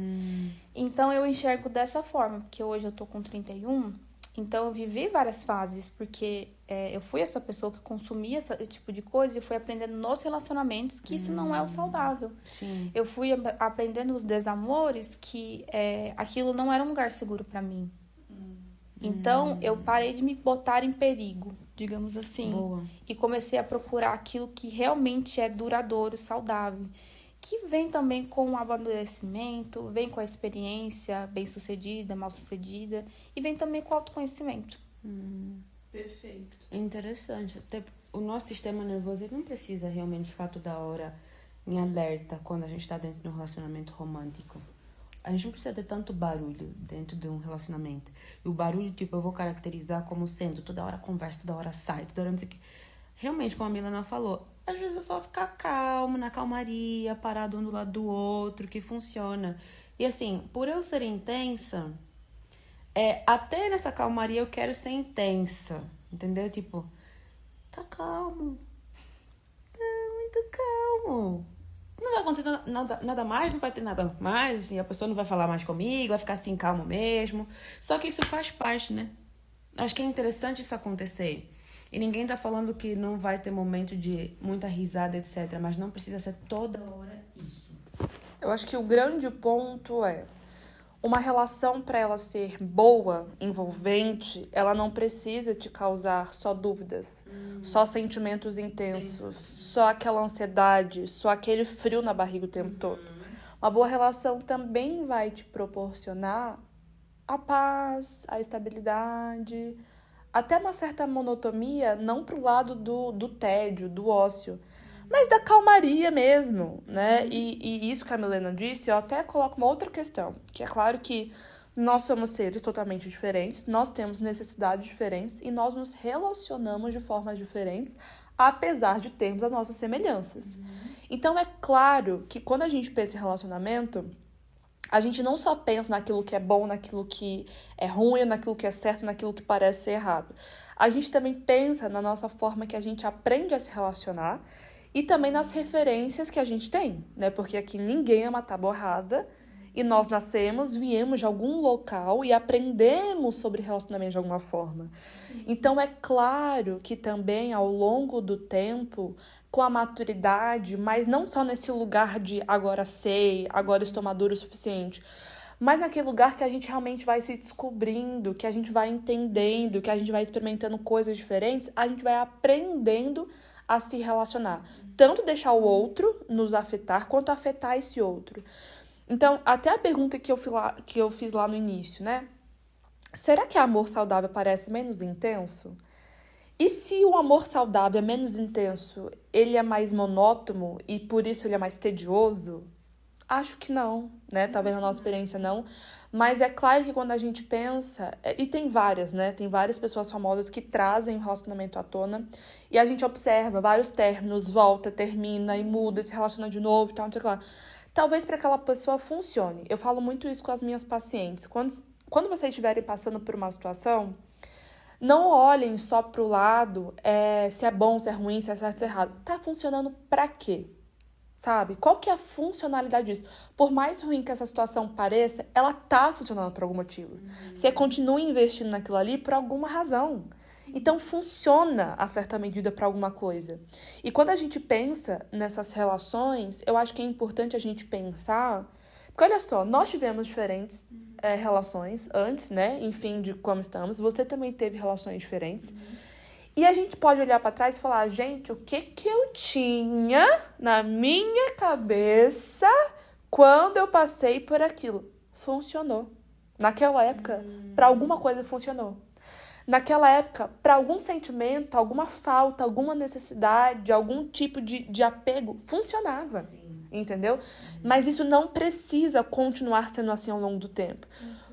Então, eu enxergo dessa forma, porque hoje eu tô com 31, então eu vivi várias fases, porque eu fui essa pessoa que consumia esse tipo de coisa e fui aprendendo nos relacionamentos que isso não é o saudável. Sim. Eu fui aprendendo os desamores que aquilo não era um lugar seguro pra mim. Então, eu parei de me botar em perigo, digamos assim. Boa. E comecei a procurar aquilo que realmente é duradouro, saudável. que vem também com o amadurecimento, vem com a experiência bem-sucedida, mal-sucedida, e vem também com o autoconhecimento. Perfeito. É interessante. Até o nosso sistema nervoso ele não precisa realmente ficar toda hora em alerta quando a gente está dentro de um relacionamento romântico. A gente não precisa ter tanto barulho dentro de um relacionamento. E o barulho, tipo, eu vou caracterizar como sendo toda hora conversa, toda hora sai, toda hora não sei o quê. Realmente, como a Milena falou, às vezes é só ficar calmo, na calmaria, parado um do lado do outro, que funciona. E assim, por eu ser intensa, até nessa calmaria eu quero ser intensa, entendeu? Tipo, tá calmo, tá muito calmo. Não vai acontecer nada mais, não vai ter nada mais, assim, a pessoa não vai falar mais comigo, vai ficar assim calmo mesmo. Só que isso faz parte, né? Acho que é interessante isso acontecer. E ninguém tá falando que não vai ter momento de muita risada, etc. Mas não precisa ser toda hora isso. Eu acho que o grande ponto é uma relação, para ela ser boa, envolvente, ela não precisa te causar só dúvidas, só sentimentos intensos, só aquela ansiedade, só aquele frio na barriga o tempo todo. Uma boa relação também vai te proporcionar a paz, a estabilidade, até uma certa monotonia, não pro lado do tédio, do ócio, mas da calmaria mesmo, né? E isso que a Milena disse, eu até coloco uma outra questão, que é claro que nós somos seres totalmente diferentes, nós temos necessidades diferentes e nós nos relacionamos de formas diferentes, apesar de termos as nossas semelhanças. Então, é claro que quando a gente pensa em relacionamento, a gente não só pensa naquilo que é bom, naquilo que é ruim, naquilo que é certo, naquilo que parece ser errado. A gente também pensa na nossa forma que a gente aprende a se relacionar e também nas referências que a gente tem, né? Porque aqui ninguém é uma tábua rasa e nós nascemos, viemos de algum local e aprendemos sobre relacionamento de alguma forma. Então, é claro que também, ao longo do tempo, com a maturidade, mas não só nesse lugar de agora sei, agora estou maduro o suficiente, mas naquele lugar que a gente realmente vai se descobrindo, que a gente vai entendendo, que a gente vai experimentando coisas diferentes, a gente vai aprendendo a se relacionar. Tanto deixar o outro nos afetar, quanto afetar esse outro. Então, até a pergunta que eu fiz lá no início, né? Será que amor saudável parece menos intenso? E se o amor saudável é menos intenso, ele é mais monótono e por isso ele é mais tedioso? Acho que não, né? Talvez na nossa experiência não. Mas é claro que quando a gente pensa... E tem várias, né? Tem várias pessoas famosas que trazem o relacionamento à tona. E a gente observa vários términos, volta, termina e muda, se relaciona de novo e tal, não sei o que lá. Talvez para aquela pessoa funcione. Eu falo muito isso com as minhas pacientes. Quando vocês estiverem passando por uma situação, não olhem só pro lado se é bom, se é ruim, se é certo, se é errado. Tá funcionando pra quê? Sabe? Qual que é a funcionalidade disso? Por mais ruim que essa situação pareça, ela tá funcionando por algum motivo. Você continua investindo naquilo ali por alguma razão. Então, funciona a certa medida para alguma coisa. E quando a gente pensa nessas relações, eu acho que é importante a gente pensar... Porque, olha só, nós tivemos diferentes relações antes, né? Enfim, de como estamos. Você também teve relações diferentes. E a gente pode olhar para trás e falar, gente, o que eu tinha na minha cabeça quando eu passei por aquilo? Funcionou. Naquela época, para alguma coisa funcionou. Naquela época, para algum sentimento, alguma falta, alguma necessidade, algum tipo de apego, funcionava. Sim. Entendeu? Mas isso não precisa continuar sendo assim ao longo do tempo.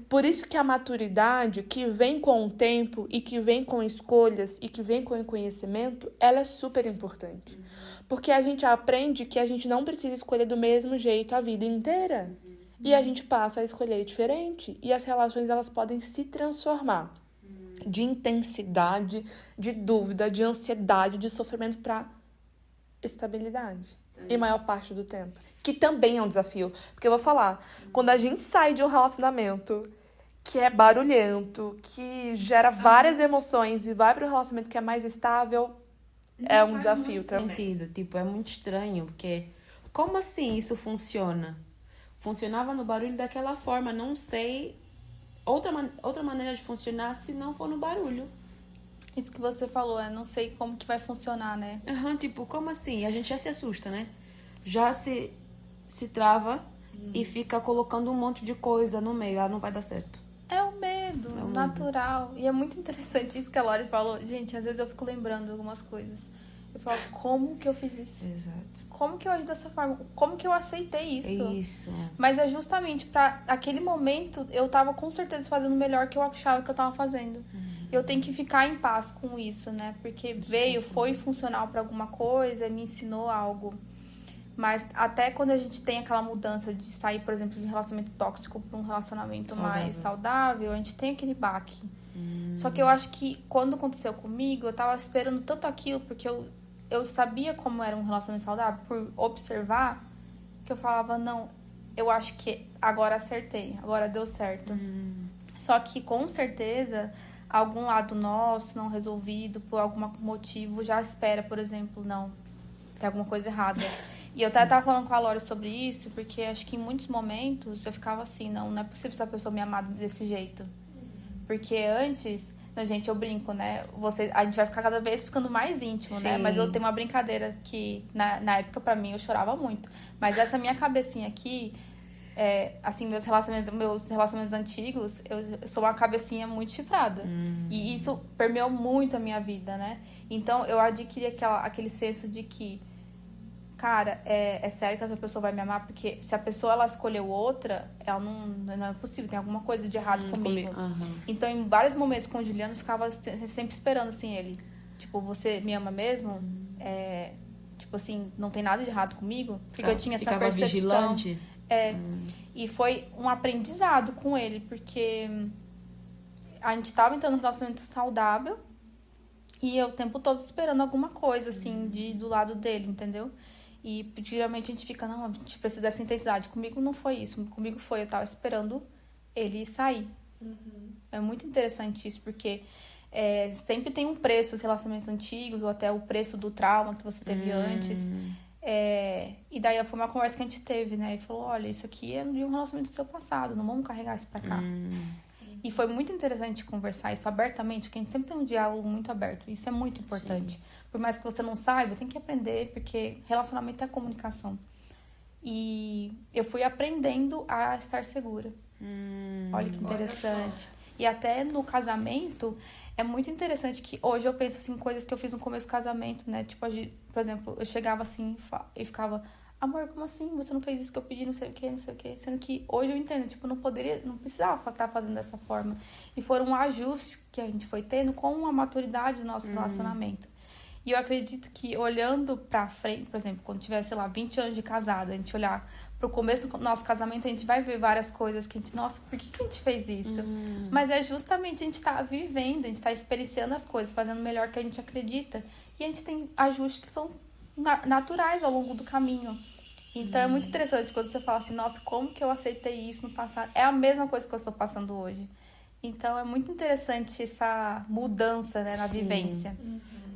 Por isso que a maturidade que vem com o tempo e que vem com escolhas e que vem com o conhecimento, ela é super importante. Porque a gente aprende que a gente não precisa escolher do mesmo jeito a vida inteira. E a gente passa a escolher diferente. E as relações, elas podem se transformar de intensidade, de dúvida, de ansiedade, de sofrimento para estabilidade. E maior parte do tempo. Que também é um desafio. Porque eu vou falar, quando a gente sai de um relacionamento que é barulhento, que gera várias emoções e vai para um relacionamento que é mais estável, é um desafio também. Sentido. Tipo, é muito estranho, porque como assim isso funciona? Funcionava no barulho daquela forma, não sei outra maneira de funcionar se não for no barulho. Isso que você falou, não sei como que vai funcionar, né? Tipo, como assim? A gente já se assusta, né? Já se se trava e fica colocando um monte de coisa no meio. Ah, não vai dar certo. É o medo, É o medo. natural. E é muito interessante isso que a Lori falou. Gente, às vezes eu fico lembrando de algumas coisas. Eu falo, como que eu fiz isso? Exato. Como que eu agi dessa forma? Como que eu aceitei isso? É isso. Mas é justamente pra aquele momento eu tava com certeza fazendo o melhor que eu achava que eu tava fazendo. Eu tenho que ficar em paz com isso, né? Porque foi funcional pra alguma coisa, me ensinou algo. Mas até quando a gente tem aquela mudança de sair, por exemplo, de um relacionamento tóxico para um relacionamento mais saudável, a gente tem aquele baque. Só que eu acho que quando aconteceu comigo, eu tava esperando tanto aquilo, porque eu sabia como era um relacionamento saudável, por observar, que eu falava, não, eu acho que agora acertei, agora deu certo. Só que com certeza, algum lado nosso não resolvido, por algum motivo, já espera, por exemplo, não, tem alguma coisa errada. E eu até tava falando com a Lori sobre isso, porque acho que em muitos momentos eu ficava assim, não é possível essa pessoa me amar desse jeito. Porque antes, gente, eu brinco, né? A gente vai ficar cada vez ficando mais íntimo, né? Mas eu tenho uma brincadeira que, na época, pra mim, eu chorava muito. Mas essa minha cabecinha aqui, assim, meus relacionamentos antigos, eu sou uma cabecinha muito chifrada. E isso permeou muito a minha vida, né? Então, eu adquiri aquele senso de que, cara, é sério que essa pessoa vai me amar? Porque se a pessoa, ela escolheu outra, ela não é possível, tem alguma coisa de errado comigo. Então, em vários momentos com o Juliano, eu ficava sempre esperando, assim, ele. Tipo, você me ama mesmo? Tipo assim, não tem nada de errado comigo? Porque eu tinha essa percepção. Vigilante. E foi um aprendizado com ele, porque a gente tava entrando num relacionamento saudável e eu o tempo todo esperando alguma coisa, assim, do lado dele, entendeu? E geralmente a gente fica, não, a gente precisa dessa intensidade. Comigo não foi isso. Comigo foi, eu tava esperando ele sair. É muito interessante isso, porque sempre tem um preço os relacionamentos antigos, ou até o preço do trauma que você teve antes. E daí foi uma conversa que a gente teve, né? Ele falou, olha, isso aqui é de um relacionamento do seu passado, não vamos carregar isso pra cá. E foi muito interessante conversar isso abertamente, porque a gente sempre tem um diálogo muito aberto. Isso é muito importante. Sim. Por mais que você não saiba, tem que aprender, porque relacionamento é comunicação. E eu fui aprendendo a estar segura. Olha que interessante. E até no casamento, é muito interessante que hoje eu penso assim, coisas que eu fiz no começo do casamento, né? Tipo, por exemplo, eu chegava assim e ficava... Amor, como assim? Você não fez isso que eu pedi, não sei o quê, não sei o quê. Sendo que hoje eu entendo, tipo, não precisava estar fazendo dessa forma. E foram ajustes que a gente foi tendo com a maturidade do nosso relacionamento. E eu acredito que olhando pra frente, por exemplo, quando tiver, sei lá, 20 anos de casada, a gente olhar pro começo do nosso casamento, a gente vai ver várias coisas que a gente, nossa, por que a gente fez isso? Mas é justamente a gente tá vivendo, a gente tá experienciando as coisas, fazendo o melhor que a gente acredita. E a gente tem ajustes que são naturais ao longo do caminho. Então é muito interessante quando você fala assim, nossa, como que eu aceitei isso no passado? É a mesma coisa que eu estou passando hoje. Então é muito interessante essa mudança, né, na vivência.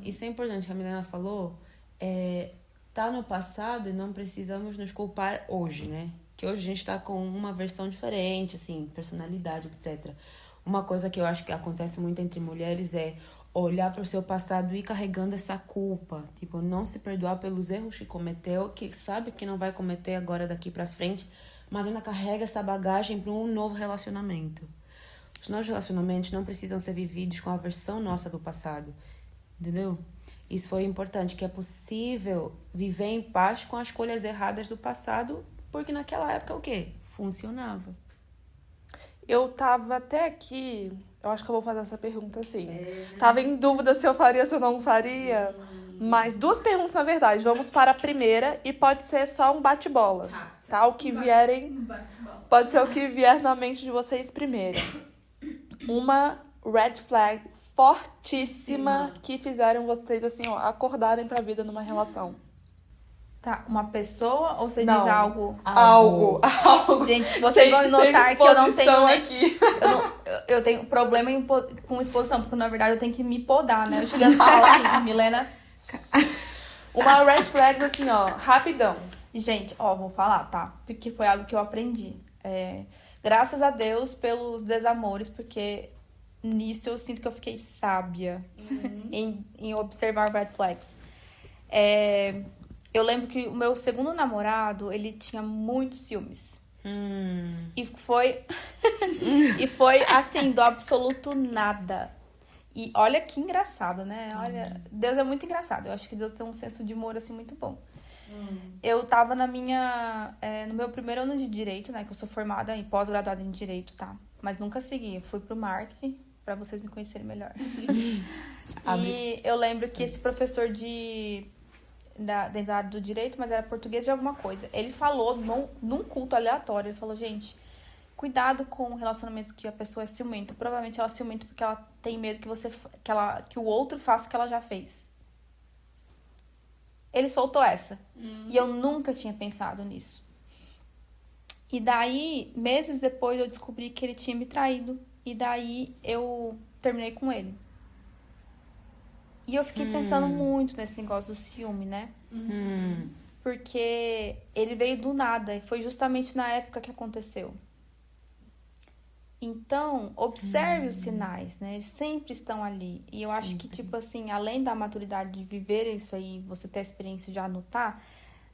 Isso é importante, que a Milena falou, tá no passado e não precisamos nos culpar hoje, né? Que hoje a gente tá com uma versão diferente, assim, personalidade, etc. Uma coisa que eu acho que acontece muito entre mulheres é olhar para o seu passado e ir carregando essa culpa. Tipo, não se perdoar pelos erros que cometeu, que sabe que não vai cometer agora daqui para frente, mas ainda carrega essa bagagem para um novo relacionamento. Os novos relacionamentos não precisam ser vividos com a versão nossa do passado. Entendeu? Isso foi importante, que é possível viver em paz com as escolhas erradas do passado, porque naquela época o quê? Funcionava. Eu tava até aqui, eu acho que eu vou fazer essa pergunta assim. Tava em dúvida se eu faria, se eu não faria. Mas 2 perguntas, na verdade. Vamos para a primeira e pode ser só um bate-bola. Tá? O que vierem. Pode ser o que vier na mente de vocês primeiro. Uma red flag fortíssima que fizeram vocês, assim, ó, acordarem pra vida numa relação. Tá, uma pessoa ou você Não. diz algo? Algo. Gente, vocês vão notar que eu não tenho nem... aqui. Eu tenho problema com exposição, porque na verdade eu tenho que me podar, né? O Juliano fala assim, Milena... Uma red flag, assim, ó, rapidão. Gente, ó, vou falar, tá? Porque foi algo que eu aprendi. Graças a Deus pelos desamores, porque nisso eu sinto que eu fiquei sábia em observar red flags. Eu lembro que o meu segundo namorado, ele tinha muitos ciúmes. E foi... e foi, assim, do absoluto nada. E olha que engraçado, né? Olha, Deus é muito engraçado. Eu acho que Deus tem um senso de humor, assim, muito bom. Eu tava no meu primeiro ano de Direito, né? Que eu sou formada e pós-graduada em Direito, tá? Mas nunca segui. Eu fui pro marketing, pra vocês me conhecerem melhor. E eu lembro que esse professor dentro da área do Direito, mas era português de alguma coisa. Ele falou num culto aleatório, ele falou, gente, cuidado com relacionamentos que a pessoa é ciumenta. Provavelmente ela é ciumenta porque ela tem medo que o outro faça o que ela já fez. Ele soltou essa. E eu nunca tinha pensado nisso. E daí, meses depois, eu descobri que ele tinha me traído. E daí, eu terminei com ele. E eu fiquei pensando muito nesse negócio do ciúme, né? Porque ele veio do nada. E foi justamente na época que aconteceu. Então, observe os sinais, né? Eles sempre estão ali. E eu acho que, tipo assim, além da maturidade de viver isso aí, você ter a experiência de anotar,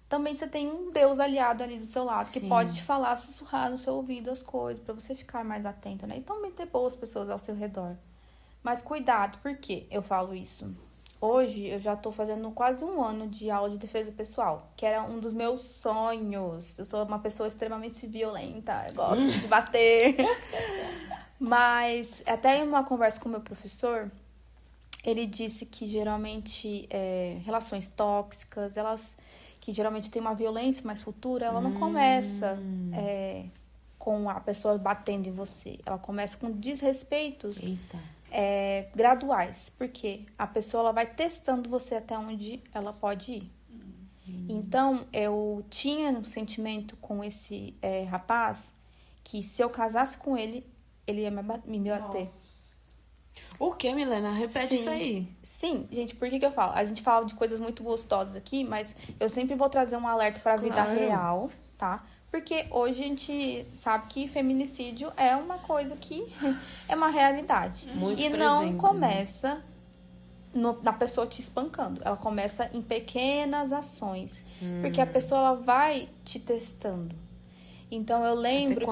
também você tem um Deus aliado ali do seu lado, que pode te falar, sussurrar no seu ouvido as coisas, pra você ficar mais atento, né? E também ter boas pessoas ao seu redor. Mas cuidado, por que eu falo isso? Hoje, eu já tô fazendo quase 1 ano de aula de defesa pessoal, que era um dos meus sonhos. Eu sou uma pessoa extremamente violenta, eu gosto de bater. Mas, até em uma conversa com o meu professor, ele disse que geralmente relações tóxicas, que geralmente tem uma violência mais futura, ela não começa com a pessoa batendo em você. Ela começa com desrespeitos graduais. Porque a pessoa ela vai testando você até onde ela pode ir. Então, eu tinha um sentimento com esse rapaz que se eu casasse com ele, ele ia me bater. Nossa. O que, Milena? Repete isso aí. Sim, gente, por que eu falo? A gente fala de coisas muito gostosas aqui, mas eu sempre vou trazer um alerta pra vida real, tá? Porque hoje a gente sabe que feminicídio é uma coisa que é uma realidade. Muito e presente, não começa na pessoa te espancando. Ela começa em pequenas ações. Porque a pessoa ela vai te testando. Então, eu lembro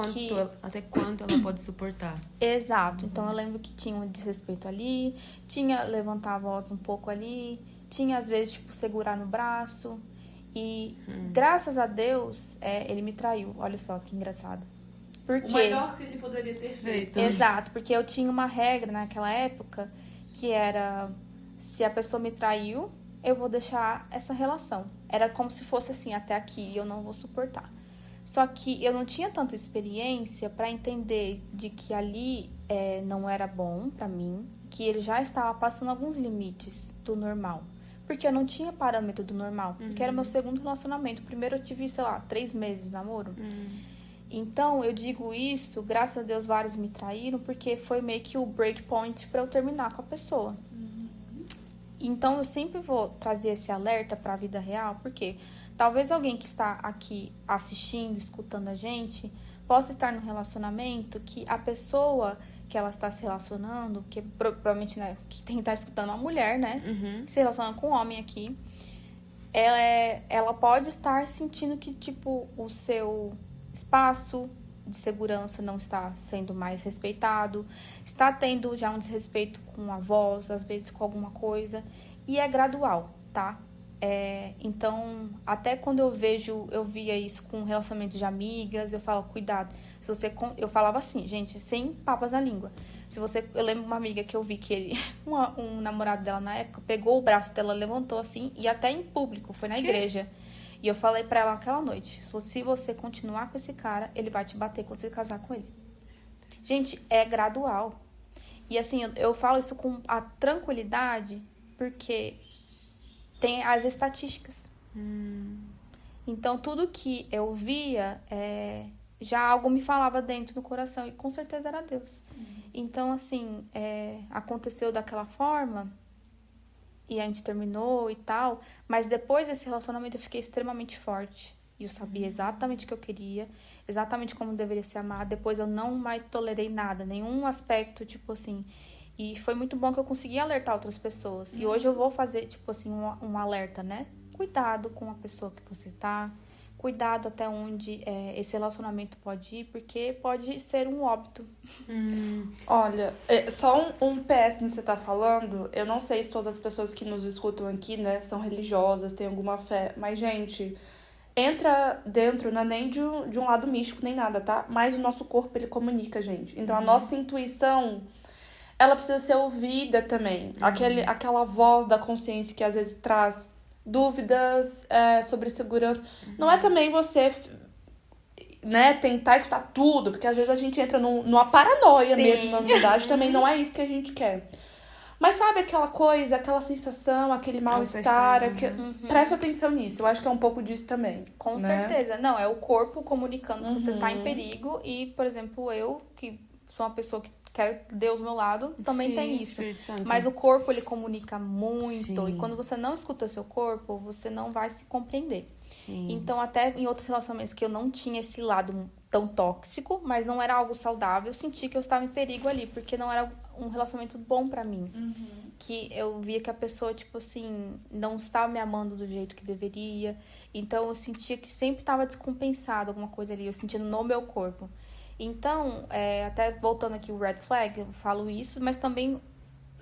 Até quanto ela pode suportar. Exato. Então, eu lembro que tinha um desrespeito ali, tinha levantar a voz um pouco ali, tinha, às vezes, tipo, segurar no braço. E, graças a Deus, ele me traiu. Olha só que engraçado. Porque... O melhor que ele poderia ter feito. Exato. Porque eu tinha uma regra naquela época que era... Se a pessoa me traiu, eu vou deixar essa relação. Era como se fosse assim, até aqui, eu não vou suportar. Só que eu não tinha tanta experiência para entender de que ali não era bom para mim, que ele já estava passando alguns limites do normal. Porque eu não tinha parâmetro do normal, porque era meu segundo relacionamento. Primeiro eu tive, 3 meses de namoro. Então, eu digo isso, graças a Deus vários me traíram, porque foi meio que o breakpoint para eu terminar com a pessoa. Então, eu sempre vou trazer esse alerta para a vida real, porque talvez alguém que está aqui assistindo, escutando a gente, possa estar num relacionamento que a pessoa que ela está se relacionando, que provavelmente, né, que tem que estar escutando uma mulher, né, se relacionando com um homem aqui, ela pode estar sentindo que, tipo, o seu espaço de segurança não está sendo mais respeitado, está tendo já um desrespeito com a voz, às vezes com alguma coisa, e é gradual, tá? Então, até quando eu via isso com relacionamento de amigas, eu falo, cuidado. Eu falava assim, gente, sem papas na língua. Eu lembro uma amiga que eu vi que um namorado dela na época, pegou o braço dela, levantou assim, e até em público, foi na igreja. E eu falei pra ela aquela noite, se você continuar com esse cara, ele vai te bater quando você casar com ele. Gente, é gradual. E assim, eu falo isso com a tranquilidade, porque tem as estatísticas. Então, tudo que eu via, já algo me falava dentro do coração, e com certeza era Deus. Então, assim, aconteceu daquela forma, e a gente terminou e tal, mas depois desse relacionamento eu fiquei extremamente forte. E eu sabia exatamente o que eu queria, exatamente como deveria ser amada. Depois eu não mais tolerei nada, nenhum aspecto, tipo assim. E foi muito bom que eu consegui alertar outras pessoas. E hoje eu vou fazer, tipo assim, um alerta, né? cuidado com a pessoa que você tá, cuidado até onde esse relacionamento pode ir, porque pode ser um óbito. Olha, só um PS no que você tá falando. Eu não sei se todas as pessoas que nos escutam aqui, né, são religiosas, têm alguma fé. Mas, gente, entra dentro, não é nem de um lado místico, nem nada, tá? Mas o nosso corpo, ele comunica, gente. Então, a nossa intuição, ela precisa ser ouvida também. Aquela voz da consciência que às vezes traz dúvidas sobre segurança. Não é também você, né, tentar escutar tudo, porque às vezes a gente entra numa paranoia Sim. mesmo, na ansiedade, também não é isso que a gente quer. Mas sabe aquela coisa, aquela sensação, aquele mal-estar, presta atenção nisso. Eu acho que é um pouco disso também. Com né? certeza. Não, é o corpo comunicando que você tá em perigo. E, por exemplo, eu, que sou uma pessoa que quero Deus ao meu lado, também Sim, tem isso. Espírito Santo. Mas o corpo, ele comunica muito. Sim. E quando você não escuta o seu corpo, você não vai se compreender. Sim. Então, até em outros relacionamentos que eu não tinha esse lado tão tóxico, mas não era algo saudável, eu senti que eu estava em perigo ali, porque não era um relacionamento bom pra mim. Que eu via que a pessoa, tipo assim, não estava me amando do jeito que deveria. Então, eu sentia que sempre estava descompensado alguma coisa ali, eu sentia no meu corpo. Então, até voltando aqui o red flag, eu falo isso, mas também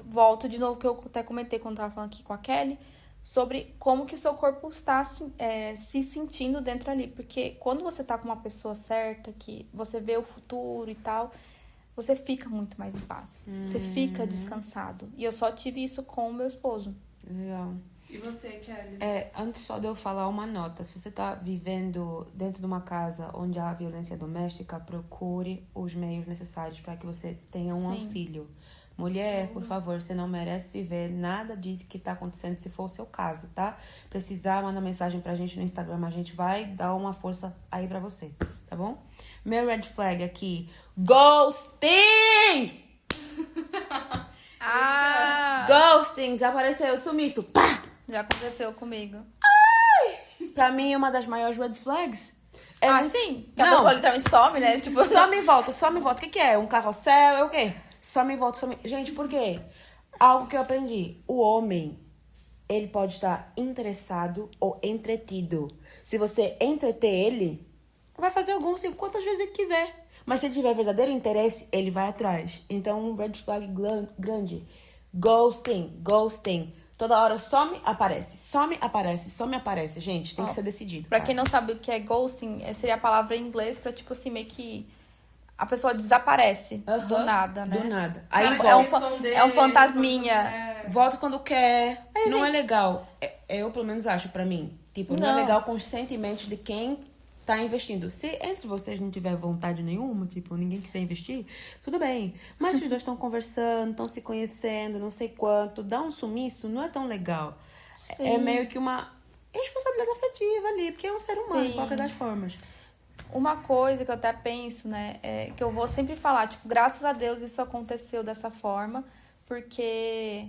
volto de novo, que eu até comentei quando eu tava falando aqui com a Kelly, sobre como que o seu corpo está se sentindo dentro ali. Porque quando você tá com uma pessoa certa, que você vê o futuro e tal, você fica muito mais em paz. Você fica descansado. E eu só tive isso com o meu esposo. Legal. E você, Kelly? Antes só de eu falar uma nota, se você está vivendo dentro de uma casa onde há violência doméstica, procure os meios necessários para que você tenha um Sim. auxílio. Mulher, por favor, você não merece viver nada disso que está acontecendo, se for o seu caso, tá? Precisar, manda mensagem pra gente no Instagram, a gente vai dar uma força aí pra você, tá bom? Meu red flag aqui, ghosting! Ghosting, desapareceu, sumiço, pá! Já aconteceu comigo. Pra mim, é uma das maiores red flags. Sim. Que a Não. pessoa literalmente some, né? Tipo, Só me volta, só me volta. O que é? Um carrossel? É o quê? Só me volta, só me... Gente, por quê? Algo que eu aprendi. O homem, ele pode estar interessado ou entretido. Se você entreter ele, vai fazer alguns quantas vezes ele quiser. Mas se ele tiver verdadeiro interesse, ele vai atrás. Então, um red flag grande. Ghosting. Toda hora some, aparece. Some, aparece. Some, aparece. Gente, tem que ser decidido. Pra cara. quem não sabe o que é ghosting, seria a palavra em inglês pra, tipo assim, meio que a pessoa desaparece do nada, né? Do nada. Aí É um fantasminha. volta quando quer. Aí, não é gente- legal. Eu, pelo menos, acho pra mim. Tipo, não é Não. legal com os sentimentos de quem tá investindo. Se entre vocês não tiver vontade nenhuma, tipo, ninguém quiser investir, tudo bem. Mas os dois estão conversando, estão se conhecendo, não sei quanto. Dar um sumiço não é tão legal. Sim. É meio que uma responsabilidade afetiva ali, porque é um ser humano, Sim. de qualquer das formas. Uma coisa que eu até penso, né, é que eu vou sempre falar, tipo, graças a Deus isso aconteceu dessa forma, porque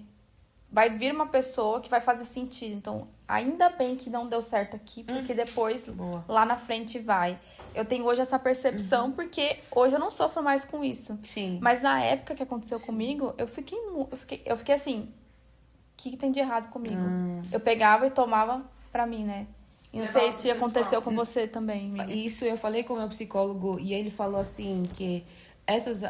vai vir uma pessoa que vai fazer sentido. Então, ainda bem que não deu certo aqui, porque depois, Boa. lá na frente, vai. Eu tenho hoje essa percepção, porque hoje eu não sofro mais com isso. Sim. Mas na época que aconteceu comigo, eu fiquei assim, o que tem de errado comigo? Eu pegava e tomava pra mim, né? E não Levava sei se pro aconteceu pessoal. com você também, amiga. Isso eu falei com o meu psicólogo e ele falou assim que esses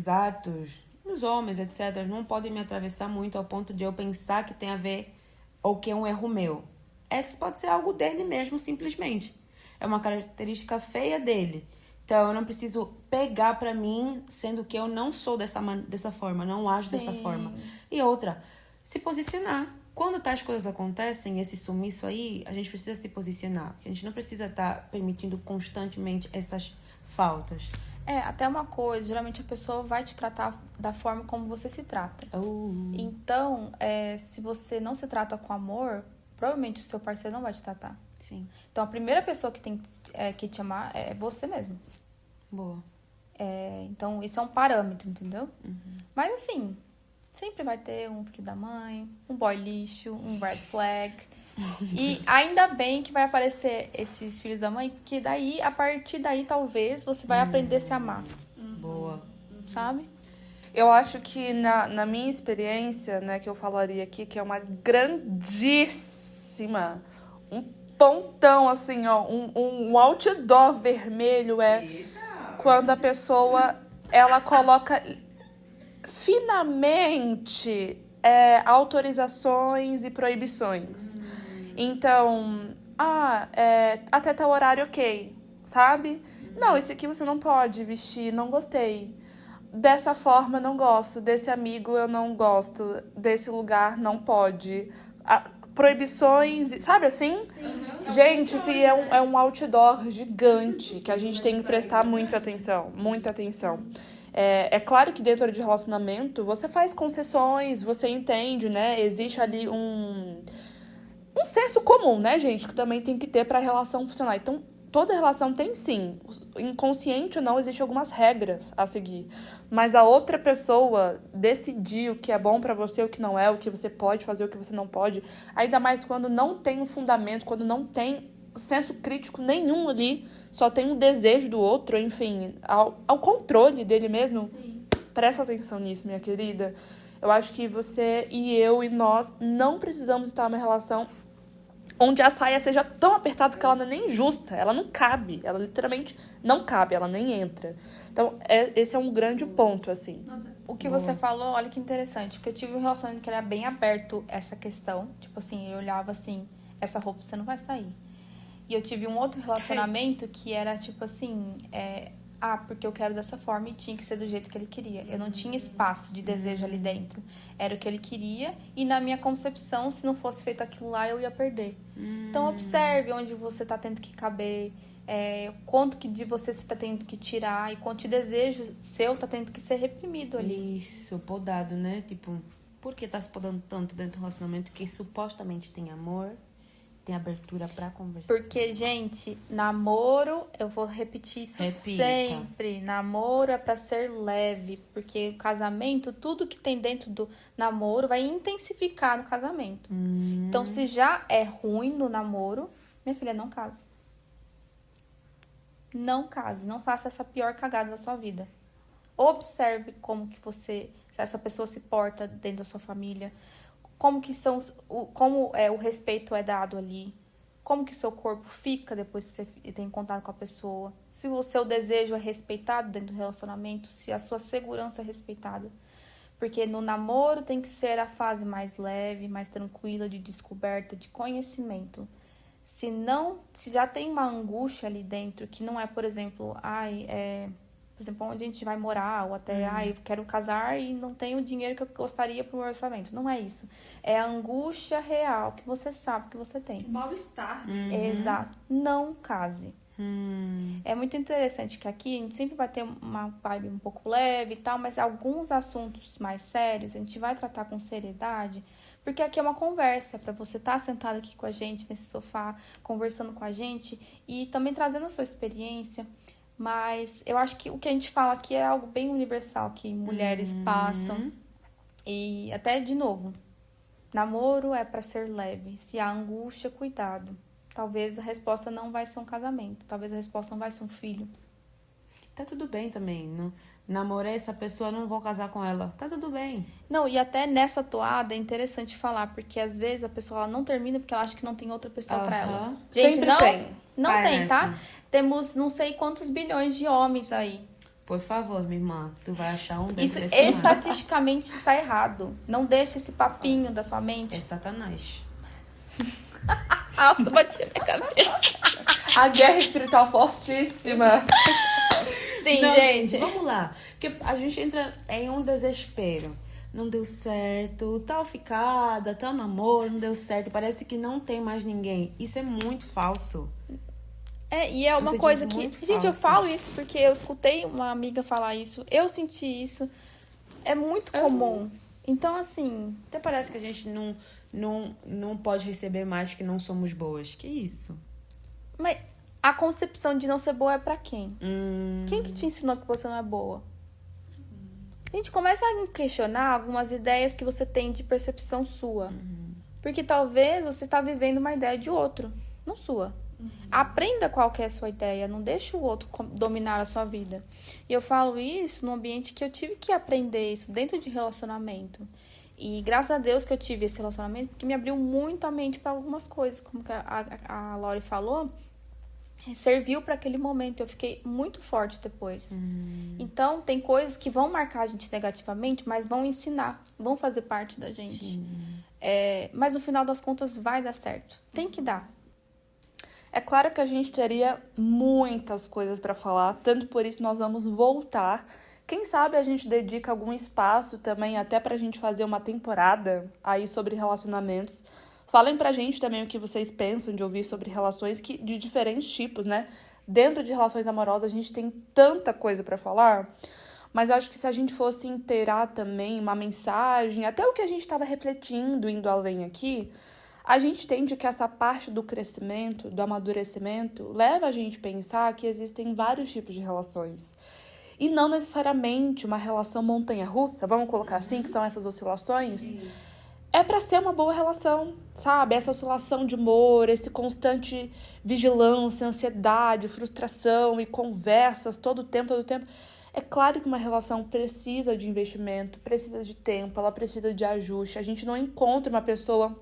atos nos homens, etc, não podem me atravessar muito ao ponto de eu pensar que tem a ver ou que é um erro meu. Esse pode ser algo dele mesmo, simplesmente. É uma característica feia dele. Então eu não preciso pegar pra mim, sendo que eu não sou dessa forma, não ajo dessa Sim. forma. E outra, se posicionar. Quando tais coisas acontecem, esse sumiço aí, a gente precisa se posicionar. A gente não precisa estar permitindo constantemente essas faltas. Até uma coisa, geralmente a pessoa vai te tratar da forma como você se trata. Então, se você não se trata com amor, provavelmente o seu parceiro não vai te tratar. Sim. Então, a primeira pessoa que tem que te amar é você mesmo. Boa. Então, isso é um parâmetro, entendeu? Mas, assim, sempre vai ter um filho da mãe, um boy lixo, um red flag. E ainda bem que vai aparecer esses filhos da mãe, porque daí, a partir daí, talvez, você vai aprender a se amar, Boa. sabe? Eu acho que na minha experiência, né, que eu falaria aqui, que é uma grandíssima, um pontão, assim, ó, um outdoor vermelho quando a pessoa, ela coloca finamente autorizações e proibições. Então, até tal horário, ok, sabe? Não, esse aqui você não pode vestir, não gostei. Dessa forma, não gosto. Desse amigo, eu não gosto. Desse lugar, não pode. Proibições, sabe assim? Gente, isso é um outdoor gigante que a gente tem que prestar muita atenção. Muita atenção. É claro que dentro de relacionamento, você faz concessões, você entende, né? Existe ali um senso comum, né, gente? Que também tem que ter para a relação funcionar. Então, toda relação tem, sim, inconsciente ou não, existem algumas regras a seguir. Mas a outra pessoa decidir o que é bom pra você, o que não é, o que você pode fazer, o que você não pode. Ainda mais quando não tem um fundamento, quando não tem senso crítico nenhum ali, só tem um desejo do outro, enfim, ao controle dele mesmo. Sim. Presta atenção nisso, minha querida. Eu acho que você e eu e nós não precisamos estar numa relação onde a saia seja tão apertada que ela não é nem justa, ela não cabe, ela literalmente não cabe, ela nem entra. Então, esse é um grande ponto, assim. O que você falou, olha que interessante, porque eu tive um relacionamento que era bem aberto essa questão, tipo assim, ele olhava assim, essa roupa você não vai sair. E eu tive um outro relacionamento que era tipo assim, porque eu quero dessa forma e tinha que ser do jeito que ele queria. Eu não tinha espaço de desejo ali dentro. Era o que ele queria e na minha concepção, se não fosse feito aquilo lá, eu ia perder. Então, observe onde você tá tendo que caber, quanto que de você tá tendo que tirar e quanto de desejo seu tá tendo que ser reprimido ali. Isso, podado, né? Tipo, por que tá se podando tanto dentro do relacionamento que supostamente tem amor? Tem abertura pra conversar. Porque, gente, namoro, eu vou repetir isso sempre. Namoro é pra ser leve. Porque o casamento, tudo que tem dentro do namoro vai intensificar no casamento. Então, se já é ruim no namoro, minha filha, não case. Não case. Não faça essa pior cagada da sua vida. Observe como que essa pessoa se porta dentro da sua família. Como o respeito é dado ali, como que seu corpo fica depois que você tem contato com a pessoa, se o seu desejo é respeitado dentro do relacionamento, se a sua segurança é respeitada. Porque no namoro tem que ser a fase mais leve, mais tranquila, de descoberta, de conhecimento. Se já tem uma angústia ali dentro, que não é, por exemplo, por exemplo, onde a gente vai morar, ou até, eu quero casar e não tenho o dinheiro que eu gostaria para o meu orçamento. Não é isso. É a angústia real, que você sabe que você tem. Mal-estar. Exato. Não case. É muito interessante que aqui a gente sempre vai ter uma vibe um pouco leve e tal, mas alguns assuntos mais sérios a gente vai tratar com seriedade, porque aqui é uma conversa para você estar sentado aqui com a gente nesse sofá, conversando com a gente e também trazendo a sua experiência. Mas eu acho que o que a gente fala aqui é algo bem universal, que mulheres passam. E até, de novo, namoro é para ser leve. Se há angústia, cuidado. Talvez a resposta não vai ser um casamento. Talvez a resposta não vai ser um filho. Tá tudo bem também. Não, namorei essa pessoa, não vou casar com ela. Tá tudo bem. Não, e até nessa toada é interessante falar, porque às vezes a pessoa ela não termina porque ela acha que não tem outra pessoa para ela. Gente, sempre tem. Não Parece. tem, tá? Temos não sei quantos bilhões de homens aí. Por favor, minha irmã, tu vai achar um Isso desse ano. estatisticamente está errado. Não deixe esse papinho da sua mente. É Satanás. Nossa, bati na minha cabeça. A guerra espiritual fortíssima. Sim, Não, gente. Vamos lá. Porque a gente entra em um desespero. Não deu certo, tal ficada, tal namoro, não deu certo. Parece que não tem mais ninguém. Isso é muito falso. E é uma coisa que... Gente, eu falo isso porque eu escutei uma amiga falar isso. Eu senti isso. É muito comum. Então, assim... Até parece que a gente não pode receber mais que não somos boas. Que isso? Mas a concepção de não ser boa é pra quem? Quem que te ensinou que você não é boa? A gente começa a questionar algumas ideias que você tem de percepção sua. Porque talvez você está vivendo uma ideia de outro, não sua. Aprenda qual que é a sua ideia, não deixe o outro dominar a sua vida. E eu falo isso num ambiente que eu tive que aprender isso dentro de relacionamento. E graças a Deus que eu tive esse relacionamento, porque me abriu muito a mente para algumas coisas, como que a Lori falou, serviu para aquele momento. Eu fiquei muito forte depois. Então, tem coisas que vão marcar a gente negativamente, mas vão ensinar, vão fazer parte da gente. Mas no final das contas vai dar certo. Tem que dar. É claro que a gente teria muitas coisas para falar, tanto por isso nós vamos voltar. Quem sabe a gente dedica algum espaço também até pra gente fazer uma temporada aí sobre relacionamentos. Falem pra gente também o que vocês pensam de ouvir sobre relações de diferentes tipos, né? Dentro de relações amorosas a gente tem tanta coisa pra falar, mas acho que se a gente fosse inteirar também uma mensagem, até o que a gente estava refletindo, indo além aqui, a gente entende que essa parte do crescimento, do amadurecimento, leva a gente a pensar que existem vários tipos de relações. E não necessariamente uma relação montanha-russa, vamos colocar assim, que são essas oscilações. Sim. É para ser uma boa relação, sabe? Essa oscilação de humor, esse constante vigilância, ansiedade, frustração e conversas todo o tempo. É claro que uma relação precisa de investimento, precisa de tempo, ela precisa de ajuste. A gente não encontra uma pessoa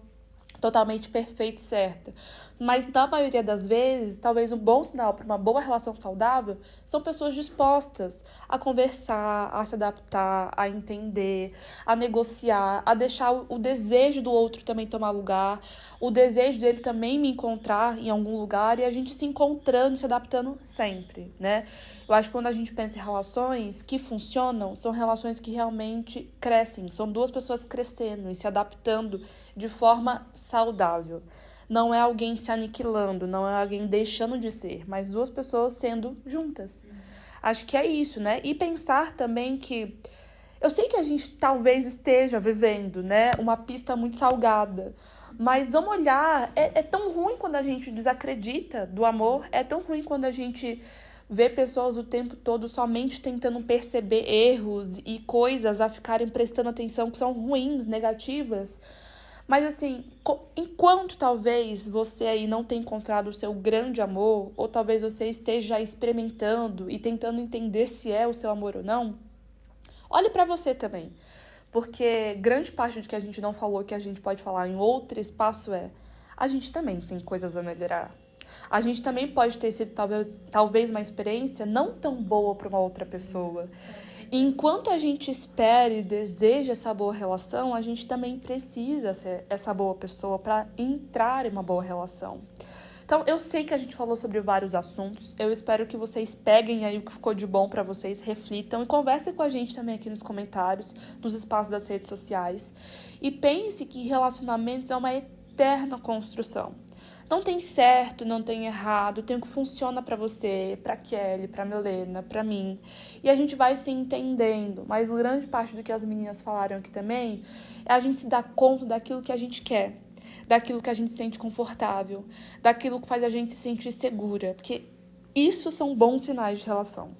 totalmente perfeita e certa. Mas, na maioria das vezes, talvez um bom sinal para uma boa relação saudável são pessoas dispostas a conversar, a se adaptar, a entender, a negociar, a deixar o desejo do outro também tomar lugar, o desejo dele também me encontrar em algum lugar e a gente se encontrando, se adaptando sempre, né? Eu acho que quando a gente pensa em relações que funcionam, são relações que realmente crescem, são duas pessoas crescendo e se adaptando de forma saudável. Não é alguém se aniquilando, não é alguém deixando de ser, mas duas pessoas sendo juntas. Acho que é isso, né? E pensar também que... Eu sei que a gente talvez esteja vivendo, né, uma pista muito salgada, mas vamos olhar, é tão ruim quando a gente desacredita do amor, é tão ruim quando a gente vê pessoas o tempo todo somente tentando perceber erros e coisas a ficarem prestando atenção que são ruins, negativas. Mas assim, enquanto talvez você aí não tenha encontrado o seu grande amor, ou talvez você esteja experimentando e tentando entender se é o seu amor ou não, olhe pra você também. Porque grande parte do que a gente não falou, que a gente pode falar em outro espaço a gente também tem coisas a melhorar. A gente também pode ter sido talvez uma experiência não tão boa para uma outra pessoa. E enquanto a gente espera e deseja essa boa relação, a gente também precisa ser essa boa pessoa para entrar em uma boa relação. Então, eu sei que a gente falou sobre vários assuntos. Eu espero que vocês peguem aí o que ficou de bom para vocês, reflitam e conversem com a gente também aqui nos comentários, nos espaços das redes sociais. E pense que relacionamentos é uma eterna construção. Não tem certo, não tem errado, tem o que funciona pra você, pra Kelly, pra Milena, pra mim. E a gente vai se entendendo, mas grande parte do que as meninas falaram aqui também é a gente se dar conta daquilo que a gente quer, daquilo que a gente se sente confortável, daquilo que faz a gente se sentir segura, porque isso são bons sinais de relação.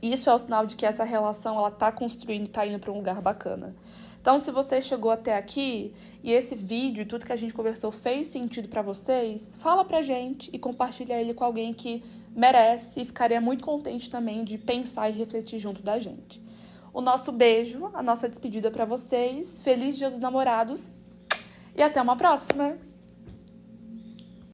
Isso é o sinal de que essa relação ela tá construindo, tá indo pra um lugar bacana. Então, se você chegou até aqui e esse vídeo e tudo que a gente conversou fez sentido pra vocês, fala pra gente e compartilha ele com alguém que merece e ficaria muito contente também de pensar e refletir junto da gente. O nosso beijo, a nossa despedida pra vocês. Feliz Dia dos Namorados e até uma próxima!